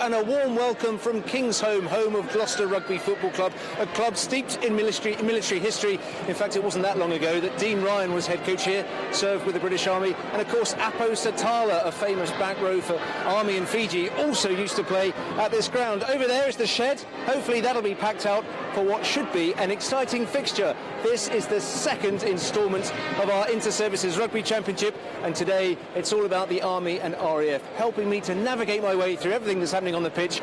and a warm welcome from Kingsholm, home of Gloucester Rugby Football Club, a club steeped in military history. In fact, it wasn't that long ago that Dean Ryan was head coach here, served with the British Army, and of course Apo Satala, a famous back row for Army in Fiji, also used to play at this ground. Over there is the shed. Hopefully that'll be packed out for what should be an exciting fixture. This is the second instalment of our Inter-Services Rugby Championship, and today it's all about the Army and RAF. Helping me to navigate my way through everything that's happening on the pitch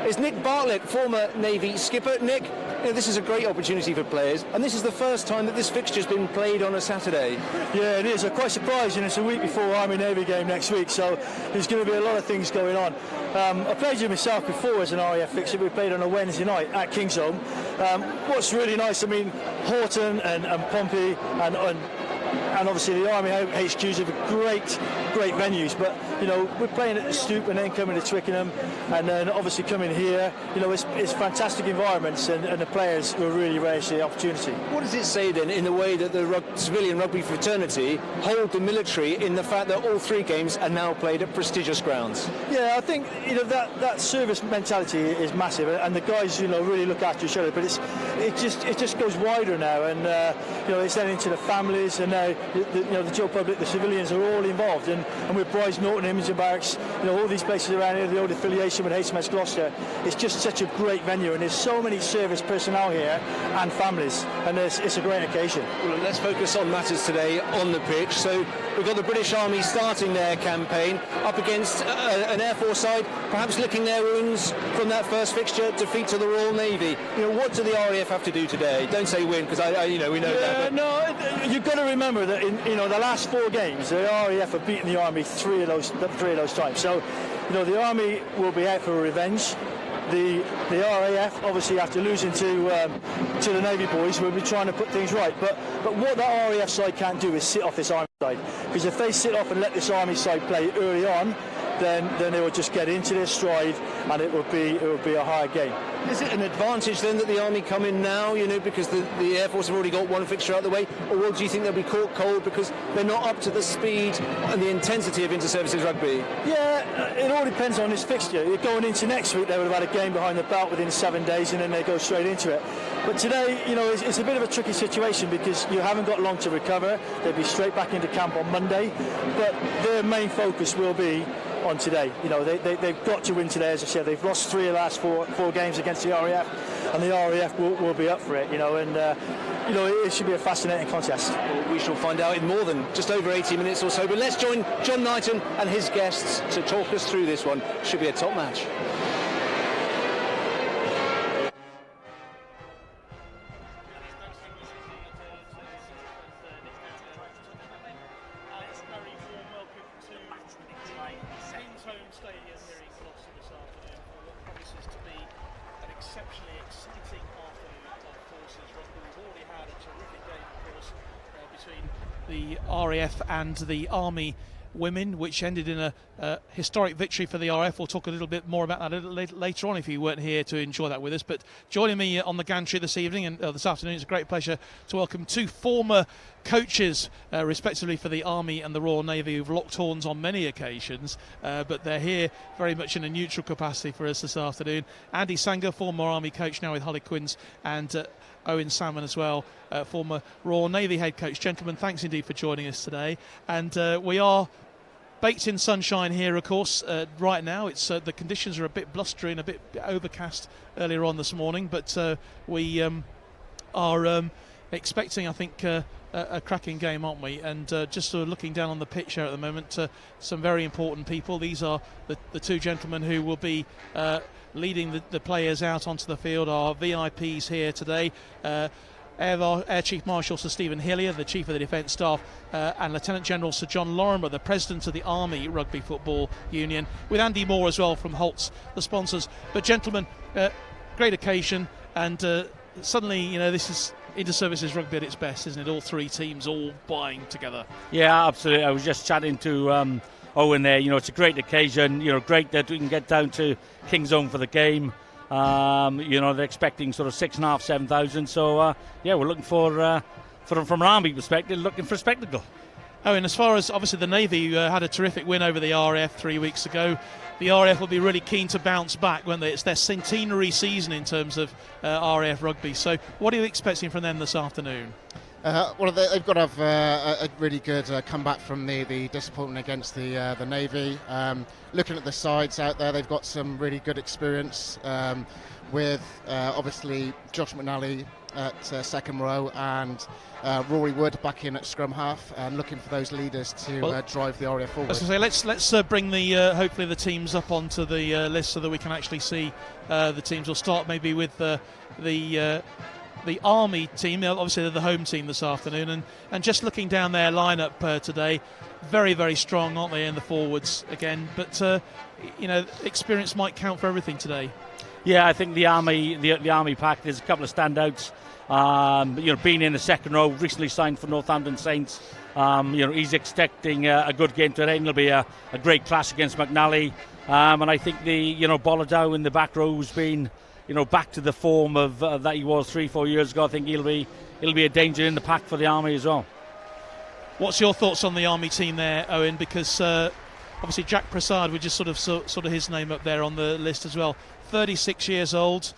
is Nick Bartlett, former Navy skipper. Nick, this is a great opportunity for players, and this is the first time that this fixture's been played on a Saturday. Yeah, it is. I'm quite surprised, and it's a week before Army-Navy game next week, so there's going to be a lot of things going on. I played here myself before as an RAF fixture. We played on a Wednesday night at Kingsholm. What's really nice, I mean, Horton and Pompey and obviously the Army HQs are great venues, but you know, we're playing at the Stoop and then coming to Twickenham and then obviously coming here. You know, it's fantastic environments, and the players will really relish the opportunity. What does it say then in the way that the civilian rugby fraternity hold the military in the fact that all three games are now played at prestigious grounds? Yeah, I think, you know, that service mentality is massive, and the guys, you know, really look after each other, but it just goes wider now, and you know, it's then into the families, and now the general public, the civilians are all involved, and with Bryce Norton, Imaging Barracks, you know, all these places around here, the old affiliation with HMS Gloucester, it's just such a great venue, and there's so many service personnel here and families, and it's a great occasion. Well, let's focus on matters today on the pitch. So we've got the British Army starting their campaign up against an Air Force side, perhaps licking their wounds from that first fixture, defeat to the Royal Navy. You know, what do the RAF have to do today? Don't say win, because we know that. But no, you've got to remember that in the last 4 games, the RAF have beaten the Army three of those times. So, you know, the Army will be out for revenge. The RAF, obviously, after losing to the Navy boys, will be trying to put things right. But what the RAF side can't do is sit off this Army side, because if they sit off and let this Army side play early on, then they will just get into their stride, and it will be a higher game. Is it an advantage then that the Army come in now, you know, because the Air Force have already got one fixture out of the way, or do you think they'll be caught cold because they're not up to the speed and the intensity of Inter-Services Rugby? Yeah, it all depends on this fixture. You're going into next week, they would have had a game behind the belt within 7 days, and then they go straight into it. But today, you know, it's a bit of a tricky situation because you haven't got long to recover. They'll be straight back into camp on Monday, but their main focus will be on today. You know, they've got to win today. As I said, they've lost 3 of the last four games against the RAF, and the RAF will be up for it, you know, and you know, it should be a fascinating contest. Well, we shall find out in more than just over 80 minutes or so, but let's join John Knighton and his guests to talk us through this one. Should be a top match. The RAF and the Army women, which ended in a historic victory for the RAF. We'll talk a little bit more about that a little later on if you weren't here to enjoy that with us. But joining me on the gantry this evening and this afternoon, it's a great pleasure to welcome 2 former coaches, respectively, for the Army and the Royal Navy, who've locked horns on many occasions, but they're here very much in a neutral capacity for us this afternoon. Andy Sanger, former Army coach, now with Harlequins, and Owen Salmon as well, former Royal Navy head coach. Gentlemen, thanks indeed for joining us today. And we are baked in sunshine here, of course. Right now, it's the conditions are a bit blustery and a bit overcast earlier on this morning, but we are expecting, I think, a cracking game, aren't we? And just sort of looking down on the pitch here at the moment, some very important people. These are the 2 gentlemen who will be leading the players out onto the field, our VIPs here today. Air Chief Marshal Sir Stephen Hillier, the Chief of the Defence Staff, and Lieutenant General Sir John Lorimer, the President of the Army Rugby Football Union, with Andy Moore as well from Holt's, the sponsors. But gentlemen, great occasion, and suddenly, you know, this is Inter-Services Rugby at its best, isn't it? All 3 teams all buying together. Yeah, absolutely. I was just chatting to Owen there. You know, it's a great occasion. You know, great that we can get down to Kingsholm for the game. You know, they're expecting sort of 6,500, 7,000. So yeah, we're looking for from an Army perspective, looking for a spectacle. Oh, and as far as obviously the Navy had a terrific win over the RAF 3 weeks ago, the RAF will be really keen to bounce back, won't they? It's their centenary season in terms of RAF rugby. So what are you expecting from them this afternoon? Well, they've got to have a really good comeback from the disappointment against the Navy. Looking at the sides out there, they've got some really good experience with obviously Josh McNally at second row and Rory Wood back in at scrum half, and looking for those leaders to drive the RAF forward. Let's bring the hopefully the teams up onto the list so that we can actually see the teams. We'll start maybe with the Army team. Obviously they're the home team this afternoon, and just looking down their lineup today, very, very strong, aren't they, in the forwards again? But experience might count for everything today. Yeah, I think the Army pack, there's a couple of standouts. Being in the second row, recently signed for Northampton Saints. He's expecting a good game today, and it'll be a great clash against McNally. And I think the Bolladau in the back row has been back to the form of that he was 3-4 years ago. I think he'll be a danger in the pack for the Army as well. What's your thoughts on the Army team there, Owen? Because obviously Jack Prasad, we just sort of his name up there on the list as well. 36 years old,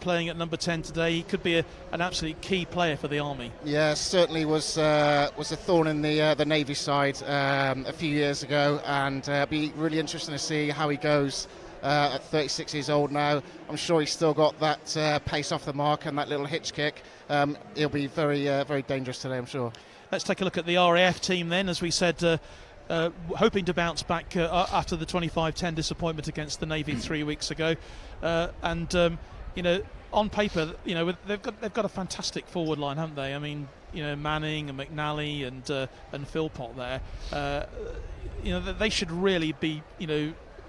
playing at number 10 today. He could be an absolute key player for the Army. Yeah, certainly was a thorn in the Navy side a few years ago, and be really interesting to see how he goes at 36 years old now. I'm sure he's still got that pace off the mark and that little hitch kick. He'll be very, very dangerous today, I'm sure. Let's take a look at the RAF team then, as we said. Hoping to bounce back after the 25-10 disappointment against the Navy 3 weeks ago, on paper, they've got a fantastic forward line, haven't they? I mean, Manning and McNally and Philpott there. They should really be,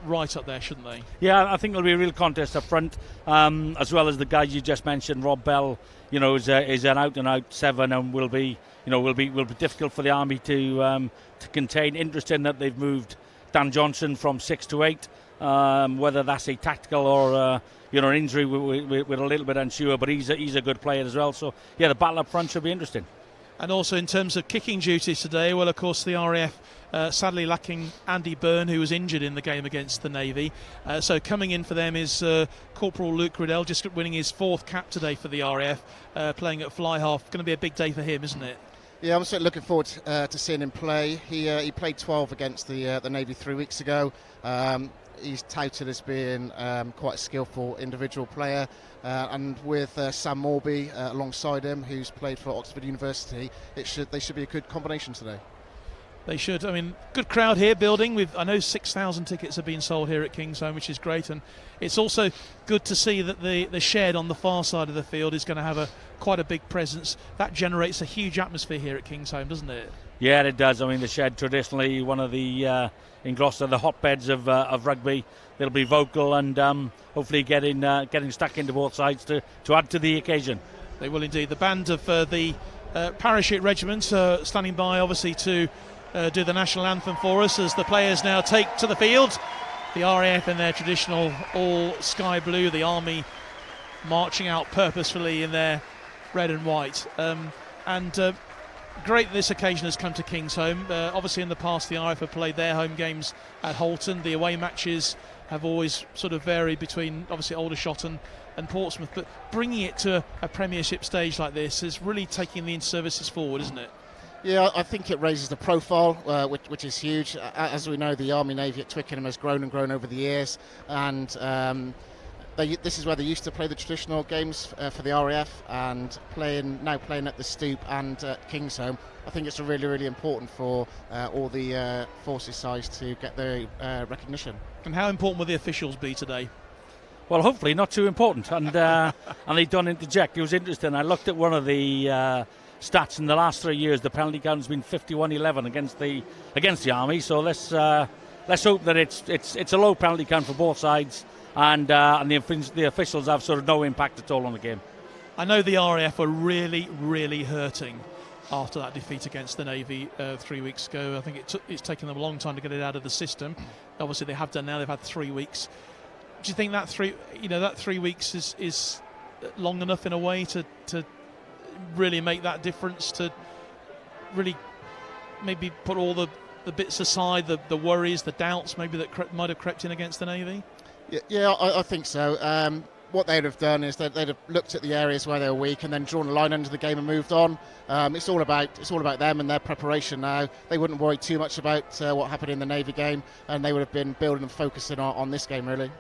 right up there, shouldn't they? Yeah, I think there'll be a real contest up front, as well as the guys you just mentioned. Rob Bell, is an out-and-out 7, and will be difficult for the Army to contain. Interesting that they've moved Dan Johnson from 6 to 8. Whether that's a tactical or an injury, we're a little bit unsure. But he's a good player as well. So yeah, the battle up front should be interesting. And also in terms of kicking duties today, well, of course, the RAF sadly lacking Andy Byrne, who was injured in the game against the Navy. So coming in for them is Corporal Luke Riddell, just winning his 4th cap today for the RAF, playing at fly half. Going to be a big day for him, isn't it? Yeah, I'm certainly looking forward to seeing him play. He played 12 against the Navy 3 weeks ago. He's touted as being quite a skillful individual player, and with Sam Morby alongside him, who's played for Oxford University, they should be a good combination today. They should. I mean, good crowd here building. I know 6,000 tickets have been sold here at Kingsholm, which is great, and it's also good to see that the shed on the far side of the field is going to have quite a big presence. That generates a huge atmosphere here at Kingsholm, doesn't it? Yeah, it does. I mean, the shed traditionally one of the in Gloucester, the hotbeds of rugby. They'll be vocal and hopefully getting stuck into both sides to add to the occasion. They will indeed. The band of the parachute regiment standing by, obviously, to do the national anthem for us as the players now take to the field. The RAF in their traditional all sky blue, the Army marching out purposefully in their red and white. Great that this occasion has come to Kingsholm. Obviously in the past the RAF have played their home games at Holton. The away matches have always sort of varied between obviously Aldershot and Portsmouth, but bringing it to a Premiership stage like this is really taking the in-services forward, isn't it? Yeah, I think it raises the profile, which is huge. As we know, the Army Navy at Twickenham has grown and grown over the years, and this is where they used to play the traditional games for the RAF, and now playing at the Stoop and at Kingsholm. I think it's really, really important for all the forces sides to get their recognition. And how important will the officials be today? Well, hopefully not too important, and they don't interject. It was interesting. I looked at one of the stats in the last 3 years. The penalty count has been 51-11 against the Army. So let's hope that it's a low penalty count for both sides, and the officials have sort of no impact at all on the game. I know the RAF are really, really hurting after that defeat against the Navy 3 weeks ago. I think it's taken them a long time to get it out of the system. Obviously they have done now. They've had 3 weeks. Do you think that 3 weeks is long enough in a way to really make that difference, to really maybe put all the bits aside, the worries, the doubts maybe that might have crept in against the Navy? Yeah, I think so. What they'd have done is they'd have looked at the areas where they were weak and then drawn a line under the game and moved on. It's all about them and their preparation now. They wouldn't worry too much about what happened in the Navy game, and they would have been building and focusing on this game really.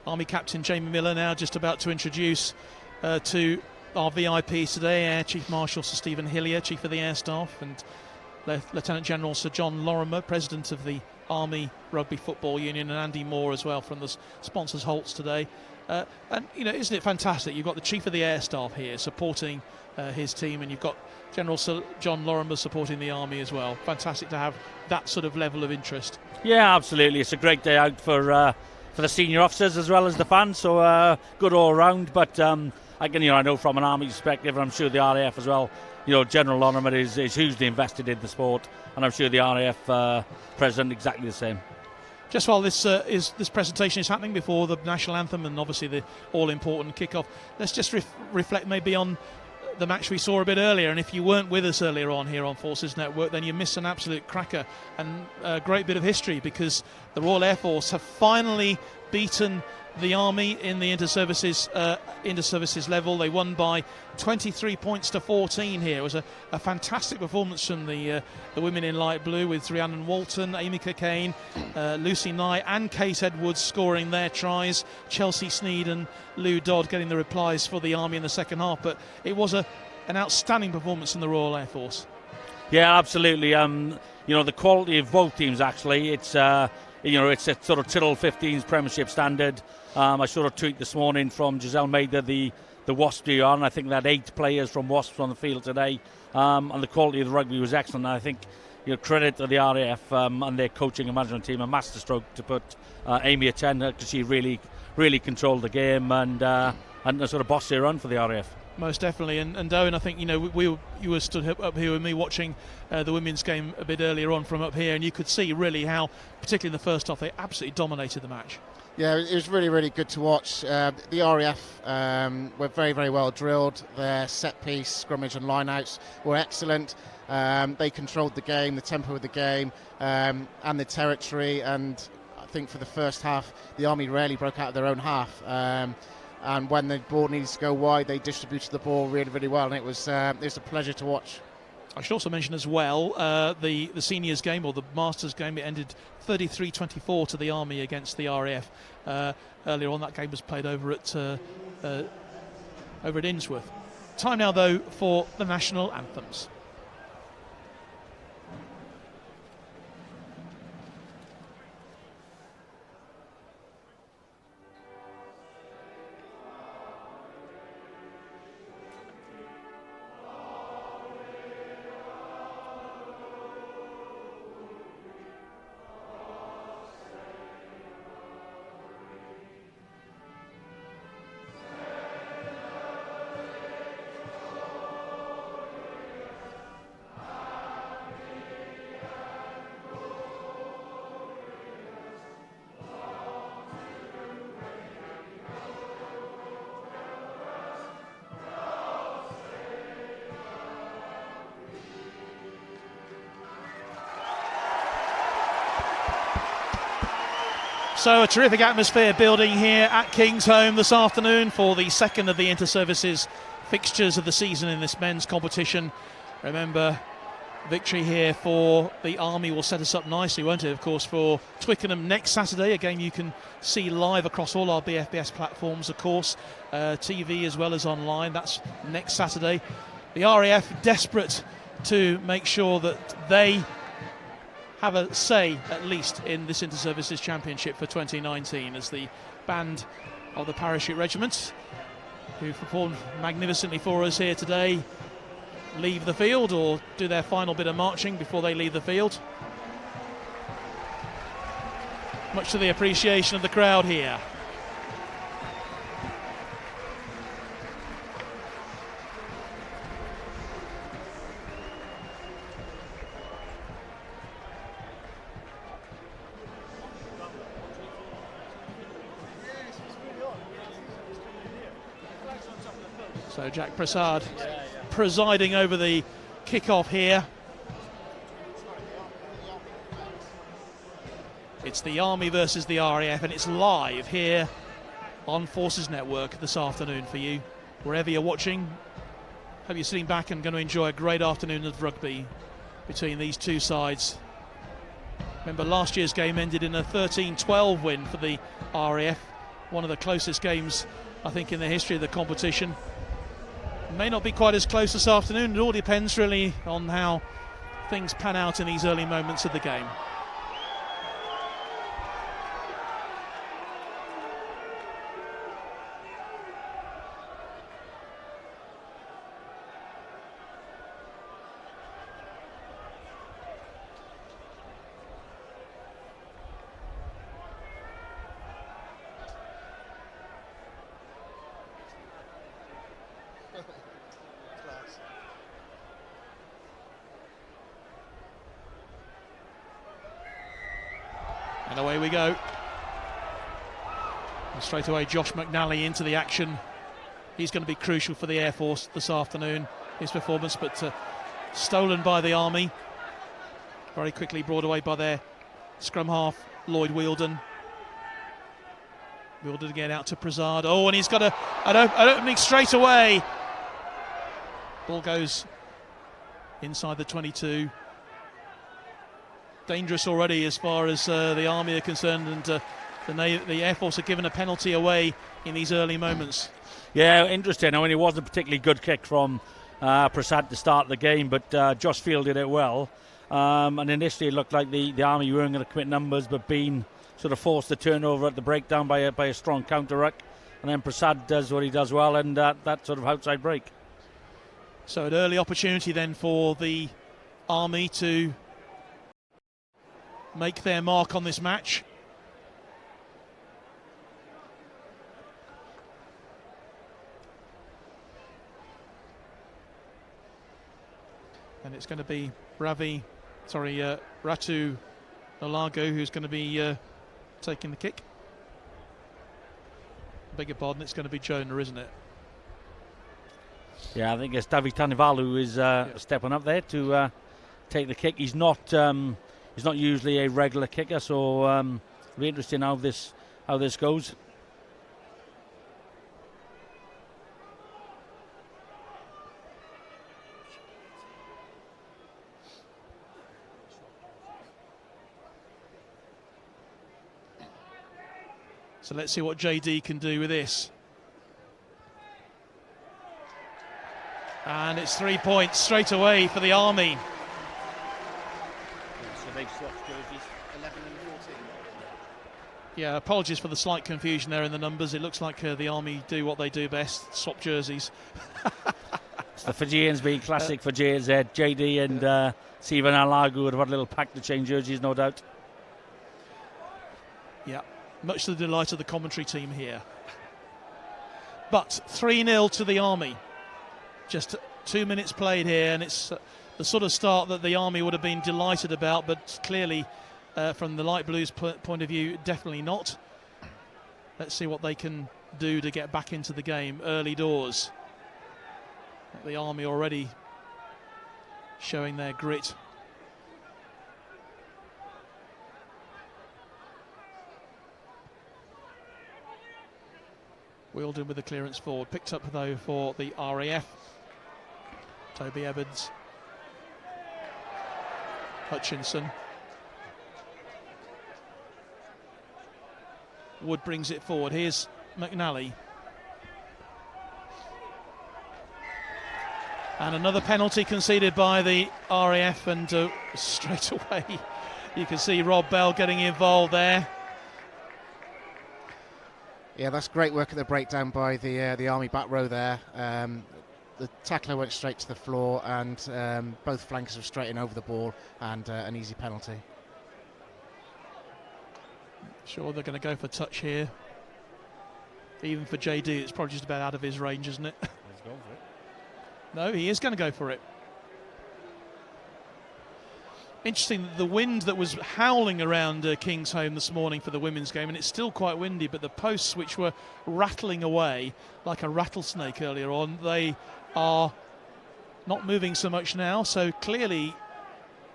Army Captain Jamie Miller now just about to introduce to our VIPs today, Air Chief Marshal Sir Stephen Hillier, Chief of the Air Staff, and Lieutenant General Sir John Lorimer, President of the Army Rugby Football Union, and Andy Moore as well from the sponsors Holtz today. And isn't it fantastic? You've got the Chief of the Air Staff here supporting his team, and you've got General Sir John Lorimer supporting the Army as well. Fantastic to have that sort of level of interest. Yeah, absolutely. It's a great day out for the senior officers as well as the fans. So good all round. But I know from an Army perspective, and I'm sure the RAF as well. General Lorimer is hugely invested in the sport, and I'm sure the RAF president exactly the same. Just while this presentation is happening before the national anthem and obviously the all-important kick-off, let's just reflect maybe on the match we saw a bit earlier. And if you weren't with us earlier on here on Forces Network, then you missed an absolute cracker and a great bit of history, because the Royal Air Force have finally beaten the Army in the inter-services level. They won by 23 points to 14 here. It was a fantastic performance from the women in light blue, with Rhiannon Walton, Amy Cockayne, Lucy Knight and Kate Edwards scoring their tries. Chelsea Sneed and Lou Dodd getting the replies for the Army in the second half. But it was an outstanding performance from the Royal Air Force. Yeah, absolutely. The quality of both teams, actually, it's it's a sort of Tyrrell 15's Premiership standard. I saw a tweet this morning from Giselle Mader, the Wasps are on. I think they had 8 players from Wasps on the field today, and the quality of the rugby was excellent. And I think credit to the RAF and their coaching and management team, a masterstroke to put Amy at 10, because she really controlled the game and sort of bossed it around for the RAF. Most definitely, and Owen, I think you were stood up here with me watching the women's game a bit earlier on from up here, and you could see really how, particularly in the first half, they absolutely dominated the match. Yeah, it was really, really good to watch. The RAF were very, very well drilled. Their set piece, scrummage and lineouts were excellent. They controlled the game, the tempo of the game, and the territory. And I think for the first half, the Army rarely broke out of their own half. And when the ball needs to go wide, they distributed the ball really, really well. And it was a pleasure to watch. I should also mention as well the seniors game, or the masters game. It ended 33-24 to the Army against the RAF. Earlier on, that game was played over at Innsworth. Time now, though, for the national anthems. So a terrific atmosphere building here at Kingsholm this afternoon for the second of the inter-services fixtures of the season in this men's competition. Remember, victory here for the Army will set us up nicely, won't it, of course, for Twickenham next Saturday, a game you can see live across all our BFBS platforms, of course, TV as well as online. That's next Saturday. The RAF desperate to make sure that they have a say, at least, in this Inter-Services Championship for 2019, as the band of the Parachute Regiment, who performed magnificently for us here today, leave the field, or do their final bit of marching before they leave the field. Much to the appreciation of the crowd here. So Jack Prasad presiding over the kick-off here. the Army versus the RAF, and it's live here on Forces Network this afternoon for you. Wherever you're watching, hope you're sitting back and going to enjoy a great afternoon of rugby between these two sides. Remember, last year's game ended in a 13-12 win for the RAF, one of the closest games, I think, in the history of the competition. It may not be quite as close this afternoon. It all depends really on how things pan out in these early moments of the game. And away we go. And straight away, Josh McNally into the action. He's going to be crucial for the Air Force this afternoon, his performance, but stolen by the Army. Very quickly brought away by their scrum half, Lloyd Wheeldon. Wheeldon again out to Prasad. Oh, and he's got an opening straight away. Ball goes inside the 22. Dangerous already as far as the Army are concerned, and the Air Force are given a penalty away in these early moments. Yeah, interesting. I mean, it wasn't a particularly good kick from Prasad to start the game, but Josh fielded it well. And initially it looked like the Army weren't going to commit numbers, but being sort of forced to turnover at the breakdown by a strong counter-ruck. And then Prasad does what he does well, and that sort of outside break. So an early opportunity then for the Army to make their mark on this match. And it's going to be Ratu Nalago who's going to be taking the kick. Beg your pardon, it's going to be Jonah, isn't it? Yeah, I think it's David Tanivalu who is stepping up there to take the kick. He's not usually a regular kicker, so it'll be interesting how this goes. So let's see what JD can do with this. And it's 3 points straight away for the Army. So they've swapped jerseys. 11 and 14. Yeah, apologies for the slight confusion there in the numbers. It looks like the Army do what they do best, swap jerseys. It's the Fijians being classic for JZ. JD and Steven Alagu would have had a little pack to change jerseys, no doubt. Yeah, much to the delight of the commentary team here. But 3-0 to the Army. Just 2 minutes played here, and it's the sort of start that the Army would have been delighted about, but clearly from the Light Blues point of view, definitely not. Let's see what they can do to get back into the game early doors. The Army already showing their grit. Wheeldon with the clearance forward, picked up though for the RAF. Toby Evans, Hutchinson. Wood brings it forward. Here's McNally. And another penalty conceded by the RAF, and straight away you can see Rob Bell getting involved there. Yeah, that's great work at the breakdown by the Army back row there. The tackler went straight to the floor, and both flankers were straight in over the ball, and an easy penalty. Sure, they're going to go for touch here. Even for JD, it's probably just about out of his range, isn't it? Let's go for it. No, he is going to go for it. Interesting, the wind that was howling around Kingsholm this morning for the women's game, and it's still quite windy, but the posts which were rattling away like a rattlesnake earlier on, they are not moving so much now. So clearly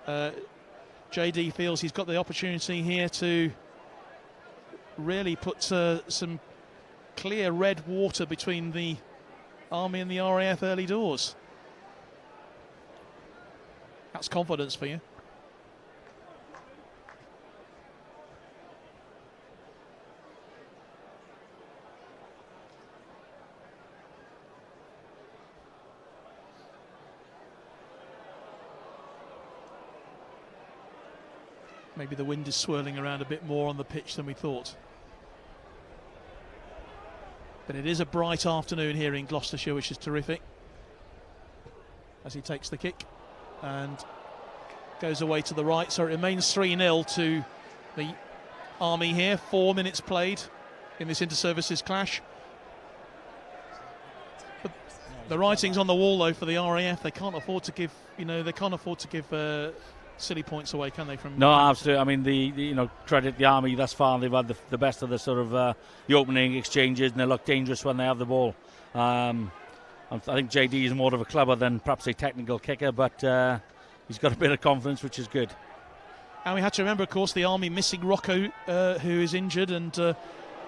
JD feels he's got the opportunity here to really put some clear red water between the Army and the RAF early doors. That's confidence for you. Maybe the wind is swirling around a bit more on the pitch than we thought. But it is a bright afternoon here in Gloucestershire, which is terrific. As he takes the kick and goes away to the right. So it remains 3-0 to the Army here. 4 minutes played in this inter-services clash. But the writing's on the wall, though, for the RAF. They can't afford to give, silly points away, can they? From no, absolutely. I mean, the credit the Army thus far. They've had the best of the sort of the opening exchanges, and they look dangerous when they have the ball. I think JD is more of a clubber than perhaps a technical kicker, but he's got a bit of confidence, which is good. And we had to remember, of course, the Army missing Rocco, who is injured, and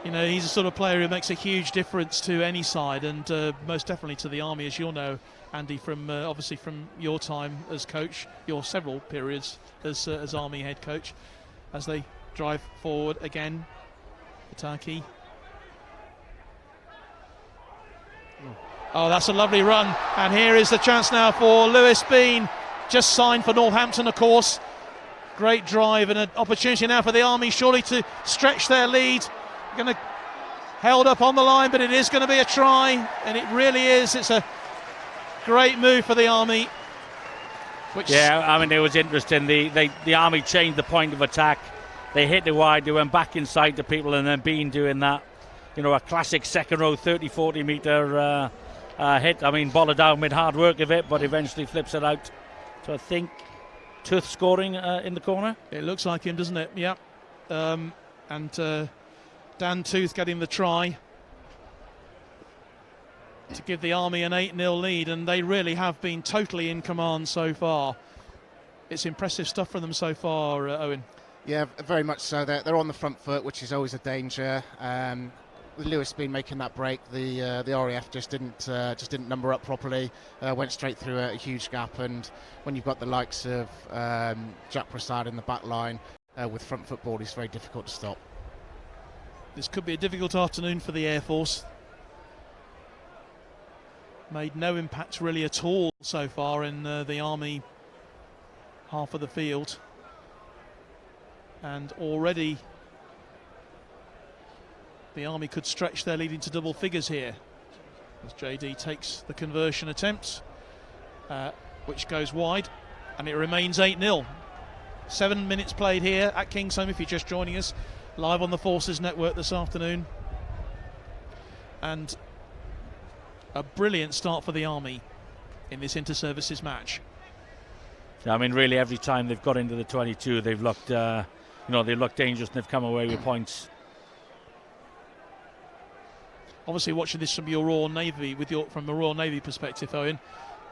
he's the sort of player who makes a huge difference to any side, and most definitely to the Army, as you'll know, Andy, from obviously from your time as coach, your several periods as Army head coach, as they drive forward again. Pataki. Oh, that's a lovely run, and here is the chance now for Lewis Bean, just signed for Northampton, of course. Great drive and an opportunity now for the Army, surely to stretch their lead. Going to held up on the line, but it is going to be a try, and it really is. It's a great move for the Army. Yeah, I mean, it was interesting. The Army changed the point of attack. They hit it wide, they went back inside the people, and then Bean doing that, a classic second row 30-40 metre hit. I mean, bolted down with hard work of it, but eventually flips it out. So I think Tooth scoring in the corner. It looks like him, doesn't it? Yeah. And Dan Tooth getting the try to give the Army an 8-0 lead, and they really have been totally in command so far. It's impressive stuff from them so far, Owen. Yeah, very much so. They're on the front foot, which is always a danger. With Lewis Bean making that break, the RAF just didn't number up properly. Went straight through a huge gap, and when you've got the likes of Jack Prasad in the back line with front foot ball, it's very difficult to stop. This could be a difficult afternoon for the Air Force. Made no impact really at all so far in the Army half of the field, and already the Army could stretch their lead into double figures here as JD takes the conversion attempt, which goes wide, and it remains 8-0. 7 minutes played here at Kingsholm, if you're just joining us, live on the Forces Network this afternoon. And a brilliant start for the Army in this inter-services match. I mean, really, every time they've got into the 22, they've looked, they looked dangerous, and they've come away with points. Obviously, watching this from your Royal Navy, from the Royal Navy perspective, Owen,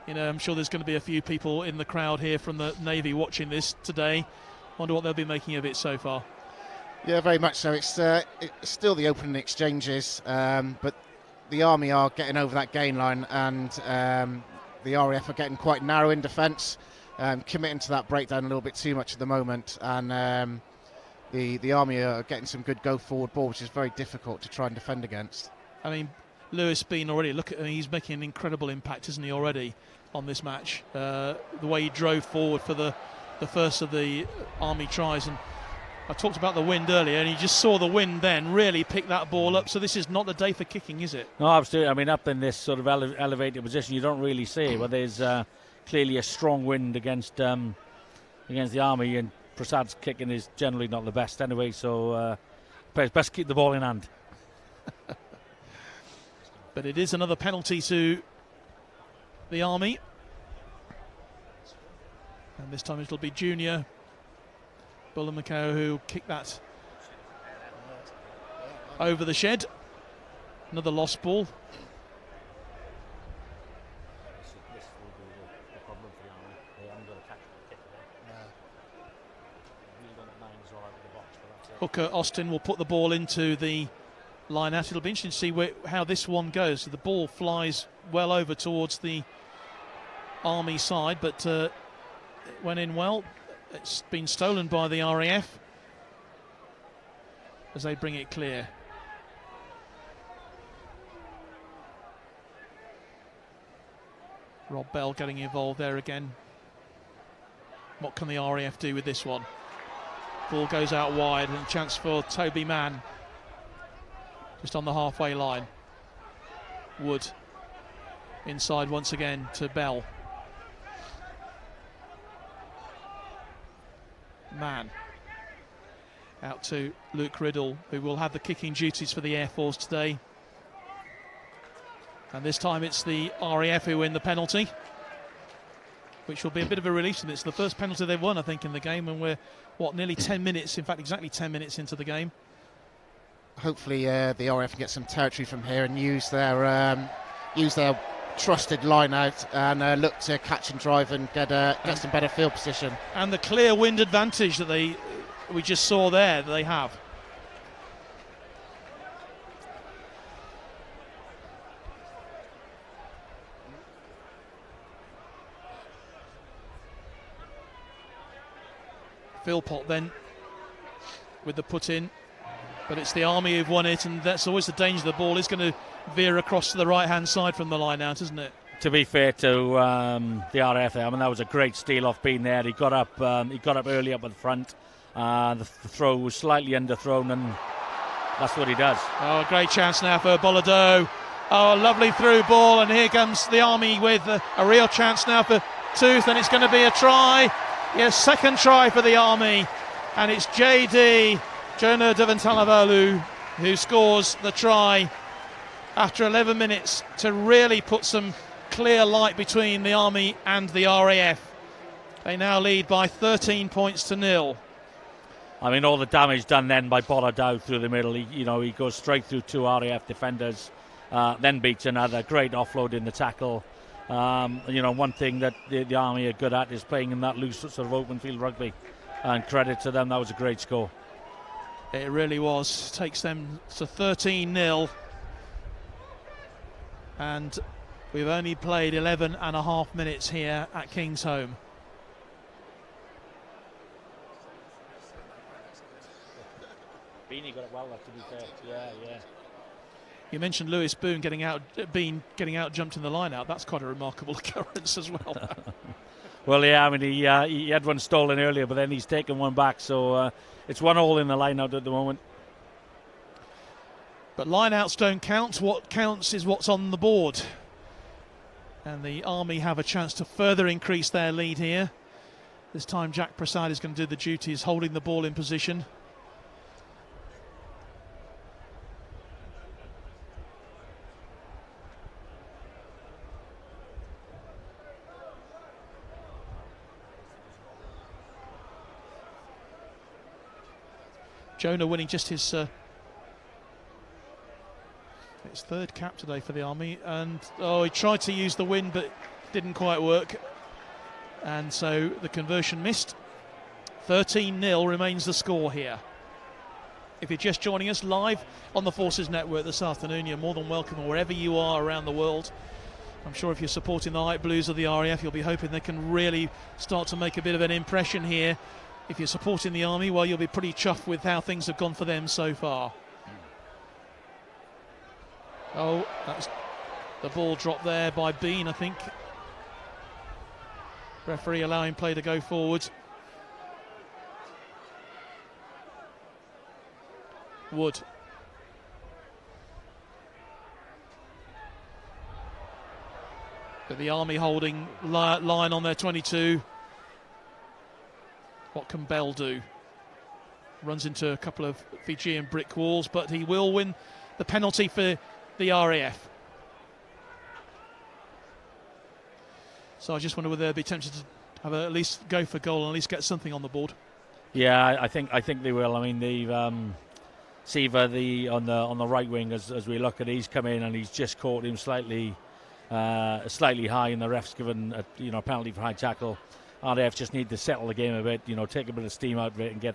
I'm sure there's going to be a few people in the crowd here from the Navy watching this today. Wonder what they'll be making of it so far. Yeah, very much so. It's still the opening exchanges, but the Army are getting over that gain line, and the RAF are getting quite narrow in defence, committing to that breakdown a little bit too much at the moment, and the Army are getting some good go-forward ball, which is very difficult to try and defend against. I mean, Lewis Bean already, he's making an incredible impact, isn't he, already on this match? The way he drove forward for the first of the Army tries, and I talked about the wind earlier, and you just saw the wind then really pick that ball up. So this is not the day for kicking, is it? No, absolutely. I mean, up in this sort of elevated position, you don't really see it, but there's clearly a strong wind against the Army, and Prasad's kicking is generally not the best anyway, so best keep the ball in hand. But it is another penalty to the Army, and this time it'll be Junior Bullamacow who kicked that over the shed. Another lost ball. Hooker Austin will put the ball into the line out. It'll be interesting to see how this one goes. So the ball flies well over towards the Army side, but it went in well. It's been stolen by the RAF as they bring it clear. Rob Bell getting involved there again. What can the RAF do with this one? Ball goes out wide and a chance for Toby Mann. Just on the halfway line. Wood inside once again to Bell. Mann out to Luke Riddle, who will have the kicking duties for the Air Force today. And this time it's the RAF who win the penalty, which will be a bit of a relief. It's the first penalty they've won, I think, in the game, and we're, nearly 10 minutes, in fact, exactly 10 minutes into the game. Hopefully the RAF can get some territory from here and use their trusted line out and look to catch and drive and get some better field position. And the clear wind advantage that we just saw there that they have. Philpott then with the put in, but it's the Army who've won it, and that's always the danger. The ball is going to veer across to the right hand side from the line out, isn't it? To be fair to the RAF, I mean, that was a great steal off being there. He got up early up at the front. The throw was slightly underthrown, and that's what he does. Oh, a great chance now for Bolado. Oh, a lovely through ball, and here comes the Army with a real chance now for Tooth, and it's going to be a try. Yes, second try for the Army, and it's JD, Jonah Devantalavalu, who scores the try after 11 minutes to really put some clear light between the Army and the RAF. They now lead by 13 points to 0. I mean, all the damage done then by Bolado through the middle. He goes straight through 2 RAF defenders, then beats another. Great offload in the tackle. One thing that the Army are good at is playing in that loose sort of open field rugby, and credit to them, that was a great score. It really was. Takes them to 13-0, and we've only played 11 and a half minutes here at Kingsholm. Beanie got it well, to be fair. Yeah. You mentioned Lewis Boone getting out jumped in the line out. That's quite a remarkable occurrence as well. Well, yeah, I mean, he had one stolen earlier, but then he's taken one back. So it's 1-1 in the line out at the moment. But line outs don't count. What counts is what's on the board. And the Army have a chance to further increase their lead here. This time Jack Prasad is going to do the duties, holding the ball in position. Jonah winning just his third cap today for the Army, and he tried to use the wind but didn't quite work, and so the conversion missed. 13-0 remains the score here. If you're just joining us live on the Forces Network this afternoon, you're more than welcome wherever you are around the world. I'm sure if you're supporting the Light Blues of the RAF, you'll be hoping they can really start to make a bit of an impression here. If you're supporting the Army, well, you'll be pretty chuffed with how things have gone for them so far. Oh, that's the ball dropped there by Bean, I think. Referee allowing play to go forward. Wood. But the Army holding line on their 22. What can Bell do? Runs into a couple of Fijian brick walls, but he will win the penalty for the RAF. So I just wonder whether they'll be tempted to have at least go for goal and at least get something on the board. Yeah, I think they will. I mean, they've Siva on the right wing as we look at it, he's come in and he's just caught him slightly high, and the ref's given a penalty for high tackle. RAF just need to settle the game a bit, take a bit of steam out of it and get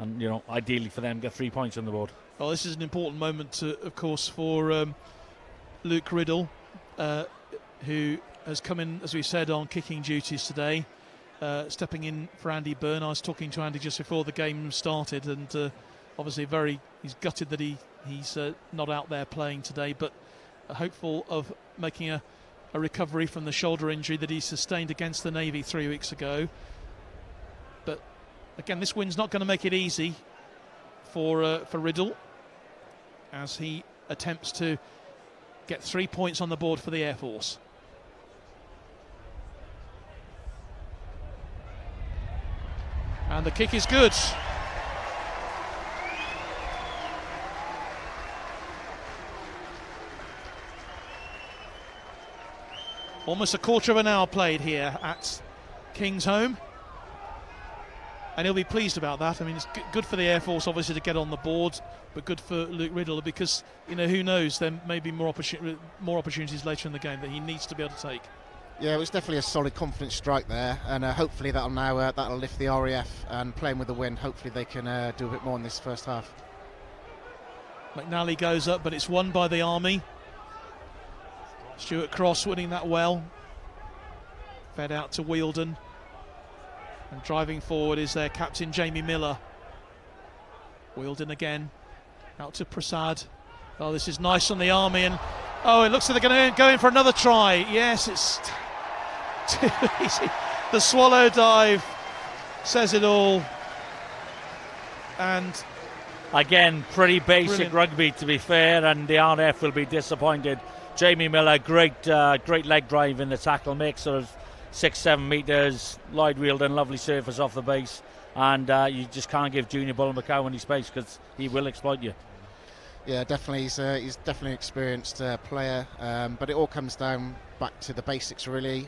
ideally for them get 3 points on the board. Well, this is an important moment, of course, for Luke Riddle, who has come in, as we said, on kicking duties today, stepping in for Andy Byrne. I was talking to Andy just before the game started, and obviously he's gutted that he's not out there playing today, but hopeful of making a recovery from the shoulder injury that he sustained against the Navy 3 weeks ago. But again, this win's not going to make it easy for Riddle, as he attempts to get 3 points on the board for the Air Force. And the kick is good. Almost a quarter of an hour played here at King's Home, and he'll be pleased about that. I mean, it's good for the Air Force, obviously, to get on the board, but good for Luke Riddle, because, who knows, there may be more opportunities later in the game that he needs to be able to take. Yeah, it was definitely a solid, confident strike there, and hopefully that'll lift the RAF, and playing with the wind, hopefully they can do a bit more in this first half. McNally goes up, but it's won by the Army. Stuart Cross winning that well. Fed out to Wielden. And driving forward is their captain, Jamie Miller. Wielden again. Out to Prasad. Oh, this is nice on the Army. And it looks like they're going to go in for another try. Yes, it's too easy. The swallow dive says it all. And again, pretty basic brilliant rugby, to be fair, and the RAF will be disappointed. Jamie Miller, great leg drive in the tackle, makes sort of 6-7 metres. Lloyd Wielden, lovely surface off the base, and you just can't give Junior Bull-McCowan any space, because he will exploit you. Yeah, definitely. He's definitely an experienced player, but it all comes down back to the basics, really.